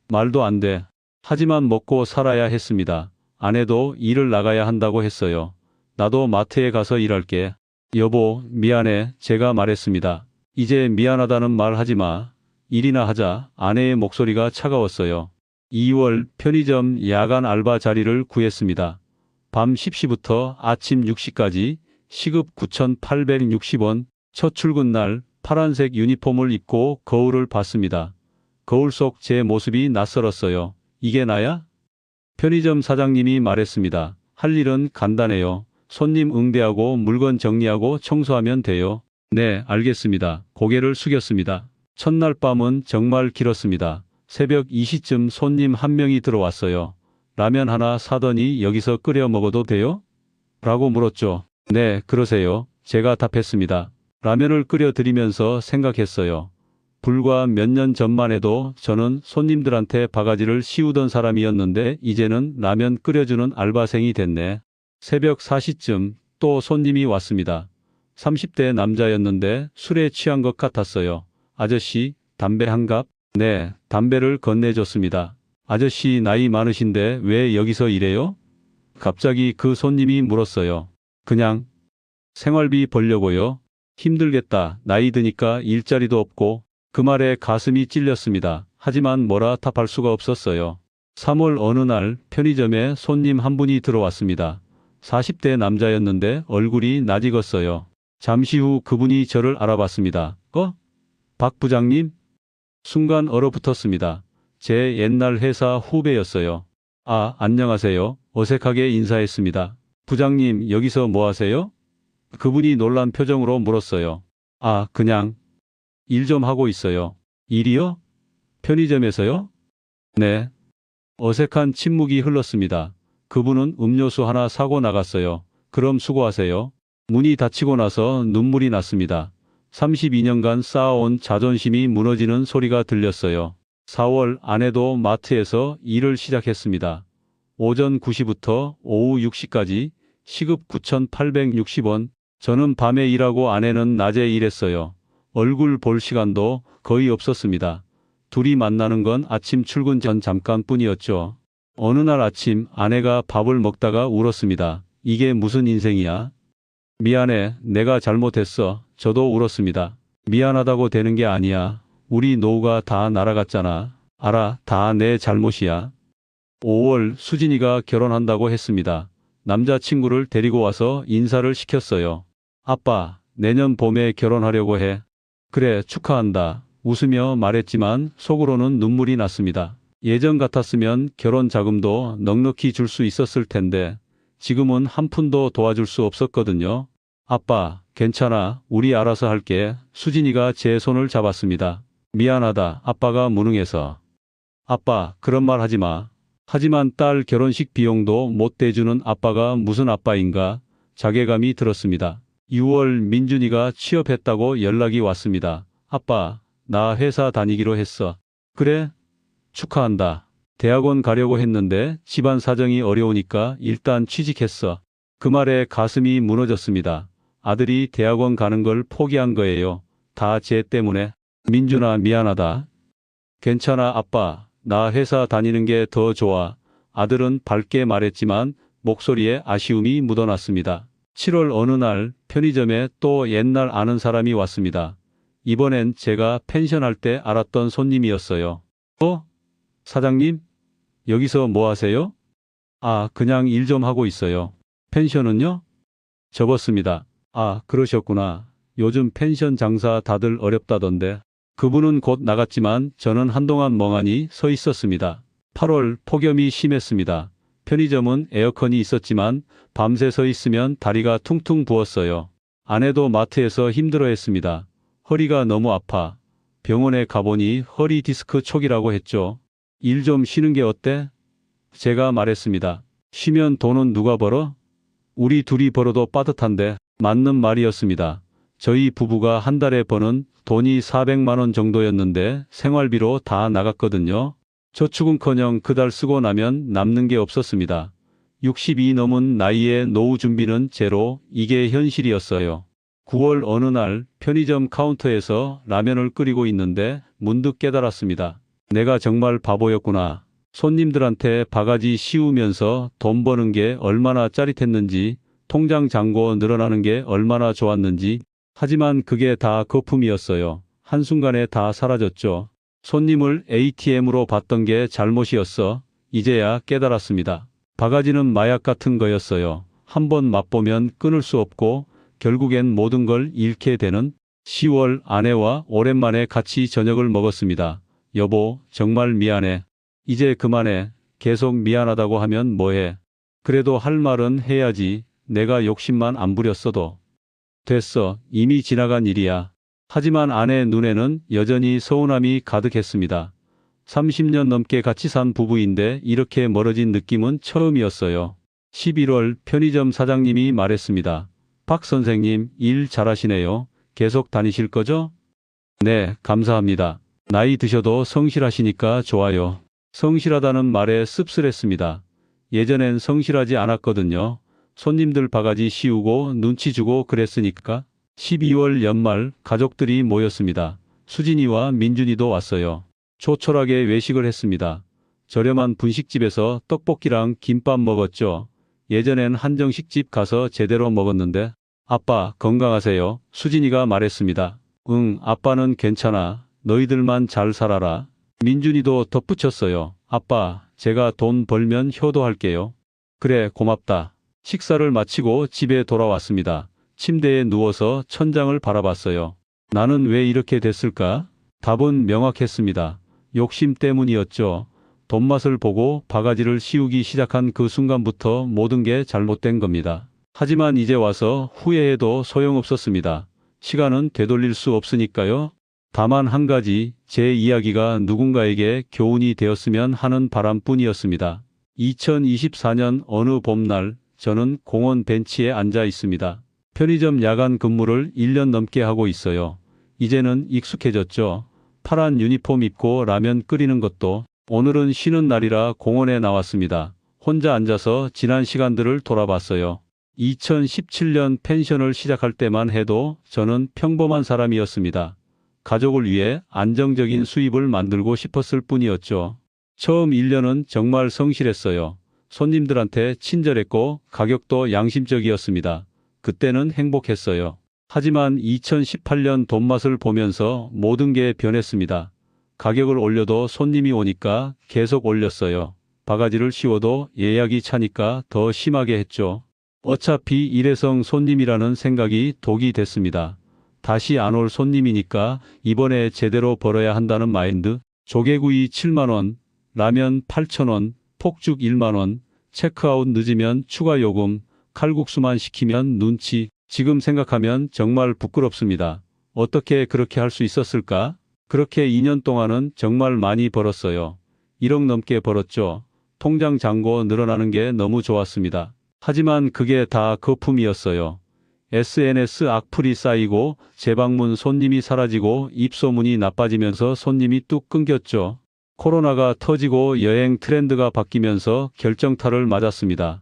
말도 안 돼. 하지만 먹고 살아야 했습니다. 아내도 일을 나가야 한다고 했어요. 나도 마트에 가서 일할게. 여보, 미안해. 제가 말했습니다. 이제 미안하다는 말 하지 마. 일이나 하자. 아내의 목소리가 차가웠어요. 2월 편의점 야간 알바 자리를 구했습니다. 밤 10시부터 아침 6시까지 시급 9,860원. 첫 출근 날 파란색 유니폼을 입고 거울을 봤습니다. 거울 속 제 모습이 낯설었어요. 이게 나야? 편의점 사장님이 말했습니다. 할 일은 간단해요. 손님 응대하고 물건 정리하고 청소하면 돼요. 네, 알겠습니다. 고개를 숙였습니다. 첫날 밤은 정말 길었습니다. 새벽 2시쯤 손님 한 명이 들어왔어요. 라면 하나 사더니 여기서 끓여 먹어도 돼요? 라고 물었죠. 네, 그러세요. 제가 답했습니다. 라면을 끓여 드리면서 생각했어요. 불과 몇 년 전만 해도 저는 손님들한테 바가지를 씌우던 사람이었는데 이제는 라면 끓여주는 알바생이 됐네. 새벽 4시쯤 또 손님이 왔습니다. 30대 남자였는데 술에 취한 것 같았어요. 아저씨, 담배 한 갑? 네, 담배를 건네줬습니다. 아저씨 나이 많으신데 왜 여기서 일해요? 갑자기 그 손님이 물었어요. 그냥 생활비 벌려고요. 힘들겠다. 나이 드니까 일자리도 없고. 그 말에 가슴이 찔렸습니다. 하지만 뭐라 답할 수가 없었어요. 3월 어느 날 편의점에 손님 한 분이 들어왔습니다. 40대 남자였는데 얼굴이 낯익었어요. 잠시 후 그분이 저를 알아봤습니다. 박 부장님? 순간 얼어붙었습니다. 제 옛날 회사 후배였어요. 아, 안녕하세요. 어색하게 인사했습니다. 부장님, 여기서 뭐 하세요? 그분이 놀란 표정으로 물었어요. 아, 그냥 일 좀 하고 있어요. 일이요? 편의점에서요? 네. 어색한 침묵이 흘렀습니다. 그분은 음료수 하나 사고 나갔어요. 그럼 수고하세요. 문이 닫히고 나서 눈물이 났습니다. 32년간 쌓아온 자존심이 무너지는 소리가 들렸어요. 4월 아내도 마트에서 일을 시작했습니다. 오전 9시부터 오후 6시까지 시급 9,860원. 저는 밤에 일하고 아내는 낮에 일했어요. 얼굴 볼 시간도 거의 없었습니다. 둘이 만나는 건 아침 출근 전 잠깐뿐이었죠. 어느 날 아침 아내가 밥을 먹다가 울었습니다. 이게 무슨 인생이야? 미안해, 내가 잘못했어. 저도 울었습니다. 미안하다고 되는 게 아니야. 우리 노후가 다 날아갔잖아. 알아, 다 내 잘못이야. 5월 수진이가 결혼한다고 했습니다. 남자친구를 데리고 와서 인사를 시켰어요. 아빠, 내년 봄에 결혼하려고 해. 그래, 축하한다. 웃으며 말했지만 속으로는 눈물이 났습니다. 예전 같았으면 결혼 자금도 넉넉히 줄 수 있었을 텐데 지금은 한 푼도 도와줄 수 없었거든요. 아빠, 괜찮아. 우리 알아서 할게. 수진이가 제 손을 잡았습니다. 미안하다. 아빠가 무능해서. 아빠, 그런 말 하지 마. 하지만 딸 결혼식 비용도 못 대주는 아빠가 무슨 아빠인가 자괴감이 들었습니다. 6월 민준이가 취업했다고 연락이 왔습니다. 아빠, 나 회사 다니기로 했어. 그래? 축하한다. 대학원 가려고 했는데 집안 사정이 어려우니까 일단 취직했어. 그 말에 가슴이 무너졌습니다. 아들이 대학원 가는 걸 포기한 거예요. 다 쟤 때문에. 민준아, 미안하다. 괜찮아, 아빠. 나 회사 다니는 게 더 좋아. 아들은 밝게 말했지만 목소리에 아쉬움이 묻어났습니다. 7월 어느 날 편의점에 또 옛날 아는 사람이 왔습니다. 이번엔 제가 펜션할 때 알았던 손님이었어요. 사장님? 여기서 뭐 하세요? 아, 그냥 일 좀 하고 있어요. 펜션은요? 접었습니다. 아, 그러셨구나. 요즘 펜션 장사 다들 어렵다던데. 그분은 곧 나갔지만 저는 한동안 멍하니 서 있었습니다. 8월 폭염이 심했습니다. 편의점은 에어컨이 있었지만 밤새 서 있으면 다리가 퉁퉁 부었어요. 아내도 마트에서 힘들어했습니다. 허리가 너무 아파. 병원에 가보니 허리 디스크 초기라고 했죠. 일 좀 쉬는 게 어때? 제가 말했습니다. 쉬면 돈은 누가 벌어? 우리 둘이 벌어도 빠듯한데. 맞는 말이었습니다. 저희 부부가 한 달에 버는 돈이 400만 원 정도였는데 생활비로 다 나갔거든요. 저축은커녕 그 달 쓰고 나면 남는 게 없었습니다. 60이 넘은 나이에 노후 준비는 제로. 이게 현실이었어요. 9월 어느 날 편의점 카운터에서 라면을 끓이고 있는데 문득 깨달았습니다. 내가 정말 바보였구나. 손님들한테 바가지 씌우면서 돈 버는 게 얼마나 짜릿했는지, 통장 잔고 늘어나는 게 얼마나 좋았는지. 하지만 그게 다 거품이었어요. 한순간에 다 사라졌죠. 손님을 ATM으로 봤던 게 잘못이었어. 이제야 깨달았습니다. 바가지는 마약 같은 거였어요. 한번 맛보면 끊을 수 없고 결국엔 모든 걸 잃게 되는. 10월 아내와 오랜만에 같이 저녁을 먹었습니다. 여보, 정말 미안해. 이제 그만해. 계속 미안하다고 하면 뭐해. 그래도 할 말은 해야지. 내가 욕심만 안 부렸어도. 됐어. 이미 지나간 일이야. 하지만 아내 눈에는 여전히 서운함이 가득했습니다. 30년 넘게 같이 산 부부인데 이렇게 멀어진 느낌은 처음이었어요. 11월 편의점 사장님이 말했습니다. 박 선생님, 일 잘하시네요. 계속 다니실 거죠? 네, 감사합니다. 나이 드셔도 성실하시니까 좋아요. 성실하다는 말에 씁쓸했습니다. 예전엔 성실하지 않았거든요. 손님들 바가지 씌우고 눈치 주고 그랬으니까. 12월 연말 가족들이 모였습니다. 수진이와 민준이도 왔어요. 조촐하게 외식을 했습니다. 저렴한 분식집에서 떡볶이랑 김밥 먹었죠. 예전엔 한정식집 가서 제대로 먹었는데. 아빠 건강하세요. 수진이가 말했습니다. 응, 아빠는 괜찮아. 너희들만 잘 살아라. 민준이도 덧붙였어요. 아빠, 제가 돈 벌면 효도할게요. 그래, 고맙다. 식사를 마치고 집에 돌아왔습니다. 침대에 누워서 천장을 바라봤어요. 나는 왜 이렇게 됐을까? 답은 명확했습니다. 욕심 때문이었죠. 돈맛을 보고 바가지를 씌우기 시작한 그 순간부터 모든 게 잘못된 겁니다. 하지만 이제 와서 후회해도 소용없었습니다. 시간은 되돌릴 수 없으니까요. 다만 한 가지, 제 이야기가 누군가에게 교훈이 되었으면 하는 바람뿐이었습니다. 2024년 어느 봄날 저는 공원 벤치에 앉아 있습니다. 편의점 야간 근무를 1년 넘게 하고 있어요. 이제는 익숙해졌죠. 파란 유니폼 입고 라면 끓이는 것도. 오늘은 쉬는 날이라 공원에 나왔습니다. 혼자 앉아서 지난 시간들을 돌아봤어요. 2017년 펜션을 시작할 때만 해도 저는 평범한 사람이었습니다. 가족을 위해 안정적인 수입을 만들고 싶었을 뿐이었죠. 처음 1년은 정말 성실했어요. 손님들한테 친절했고 가격도 양심적이었습니다. 그때는 행복했어요. 하지만 2018년 돈맛을 보면서 모든 게 변했습니다. 가격을 올려도 손님이 오니까 계속 올렸어요. 바가지를 씌워도 예약이 차니까 더 심하게 했죠. 어차피 일회성 손님이라는 생각이 독이 됐습니다. 다시 안 올 손님이니까 이번에 제대로 벌어야 한다는 마인드. 조개구이 7만원, 라면 8,000원, 폭죽 1만원, 체크아웃 늦으면 추가 요금, 칼국수만 시키면 눈치. 지금 생각하면 정말 부끄럽습니다. 어떻게 그렇게 할 수 있었을까? 그렇게 2년 동안은 정말 많이 벌었어요. 1억 넘게 벌었죠. 통장 잔고 늘어나는 게 너무 좋았습니다. 하지만 그게 다 거품이었어요. SNS 악플이 쌓이고 재방문 손님이 사라지고 입소문이 나빠지면서 손님이 뚝 끊겼죠. 코로나가 터지고 여행 트렌드가 바뀌면서 결정타를 맞았습니다.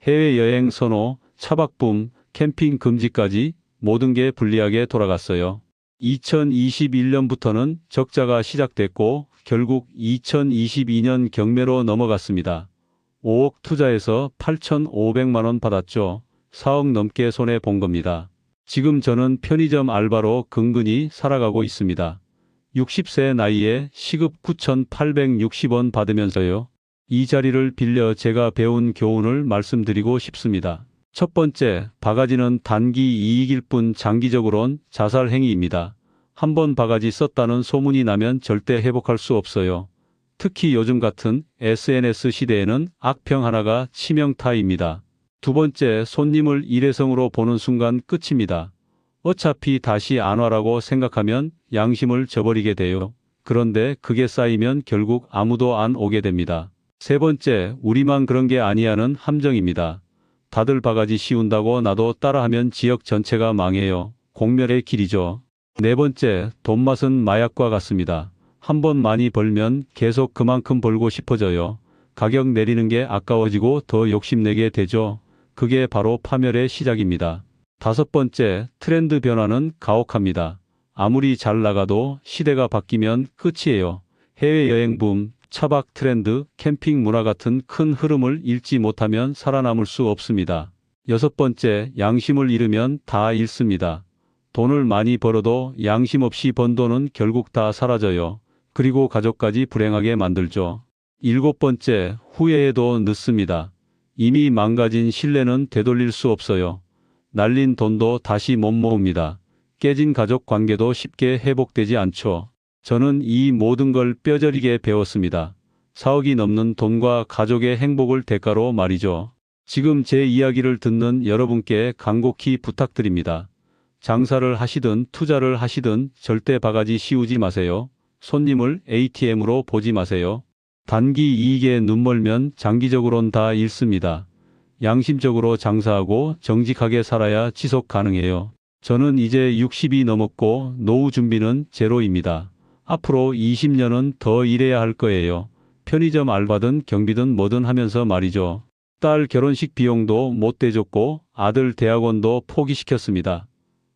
해외여행 선호, 차박붐, 캠핑 금지까지 모든 게 불리하게 돌아갔어요. 2021년부터는 적자가 시작됐고 결국 2022년 경매로 넘어갔습니다. 5억 투자해서 8,500만 원 받았죠. 4억 넘게 손해본 겁니다. 지금 저는 편의점 알바로 근근히 살아가고 있습니다. 60세 나이에 시급 9,860원 받으면서요. 이 자리를 빌려 제가 배운 교훈을 말씀드리고 싶습니다. 첫 번째, 바가지는 단기 이익일 뿐 장기적으론 자살 행위입니다. 한 번 바가지 썼다는 소문이 나면 절대 회복할 수 없어요. 특히 요즘 같은 SNS 시대에는 악평 하나가 치명타입니다. 두 번째, 손님을 일회성으로 보는 순간 끝입니다. 어차피 다시 안 와라고 생각하면 양심을 저버리게 돼요. 그런데 그게 쌓이면 결국 아무도 안 오게 됩니다. 세 번째, 우리만 그런 게 아니야는 함정입니다. 다들 바가지 씌운다고 나도 따라하면 지역 전체가 망해요. 공멸의 길이죠. 네 번째, 돈맛은 마약과 같습니다. 한 번 많이 벌면 계속 그만큼 벌고 싶어져요. 가격 내리는 게 아까워지고 더 욕심내게 되죠. 그게 바로 파멸의 시작입니다. 다섯 번째, 트렌드 변화는 가혹합니다. 아무리 잘 나가도 시대가 바뀌면 끝이에요. 해외여행 붐, 차박 트렌드, 캠핑 문화 같은 큰 흐름을 읽지 못하면 살아남을 수 없습니다. 여섯 번째, 양심을 잃으면 다 잃습니다. 돈을 많이 벌어도 양심 없이 번 돈은 결국 다 사라져요. 그리고 가족까지 불행하게 만들죠. 일곱 번째, 후회해도 늦습니다. 이미 망가진 신뢰는 되돌릴 수 없어요. 날린 돈도 다시 못 모읍니다. 깨진 가족 관계도 쉽게 회복되지 않죠. 저는 이 모든 걸 뼈저리게 배웠습니다. 4억이 넘는 돈과 가족의 행복을 대가로 말이죠. 지금 제 이야기를 듣는 여러분께 간곡히 부탁드립니다. 장사를 하시든 투자를 하시든 절대 바가지 씌우지 마세요. 손님을 ATM으로 보지 마세요. 단기 이익에 눈멀면 장기적으론 다 잃습니다. 양심적으로 장사하고 정직하게 살아야 지속 가능해요. 저는 이제 60이 넘었고 노후 준비는 제로입니다. 앞으로 20년은 더 일해야 할 거예요. 편의점 알바든 경비든 뭐든 하면서 말이죠. 딸 결혼식 비용도 못 대줬고 아들 대학원도 포기시켰습니다.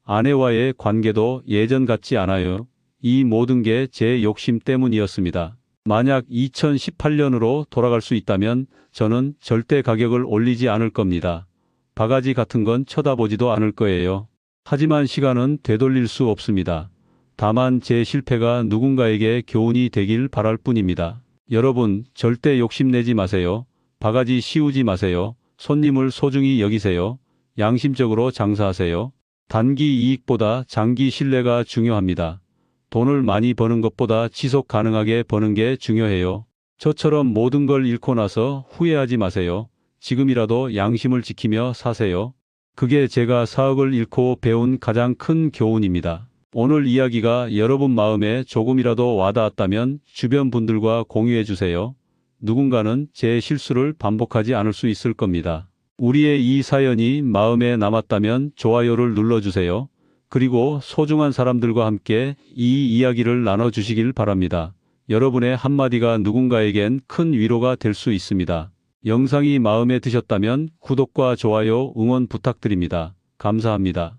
아내와의 관계도 예전 같지 않아요. 이 모든 게 제 욕심 때문이었습니다. 만약 2018년으로 돌아갈 수 있다면 저는 절대 가격을 올리지 않을 겁니다. 바가지 같은 건 쳐다보지도 않을 거예요. 하지만 시간은 되돌릴 수 없습니다. 다만 제 실패가 누군가에게 교훈이 되길 바랄 뿐입니다. 여러분, 절대 욕심내지 마세요. 바가지 씌우지 마세요. 손님을 소중히 여기세요. 양심적으로 장사하세요. 단기 이익보다 장기 신뢰가 중요합니다. 돈을 많이 버는 것보다 지속 가능하게 버는 게 중요해요. 저처럼 모든 걸 잃고 나서 후회하지 마세요. 지금이라도 양심을 지키며 사세요. 그게 제가 4억을 잃고 배운 가장 큰 교훈입니다. 오늘 이야기가 여러분 마음에 조금이라도 와닿았다면 주변 분들과 공유해 주세요. 누군가는 제 실수를 반복하지 않을 수 있을 겁니다. 우리의 이 사연이 마음에 남았다면 좋아요를 눌러주세요. 그리고 소중한 사람들과 함께 이 이야기를 나눠주시길 바랍니다. 여러분의 한마디가 누군가에겐 큰 위로가 될 수 있습니다. 영상이 마음에 드셨다면 구독과 좋아요 응원 부탁드립니다. 감사합니다.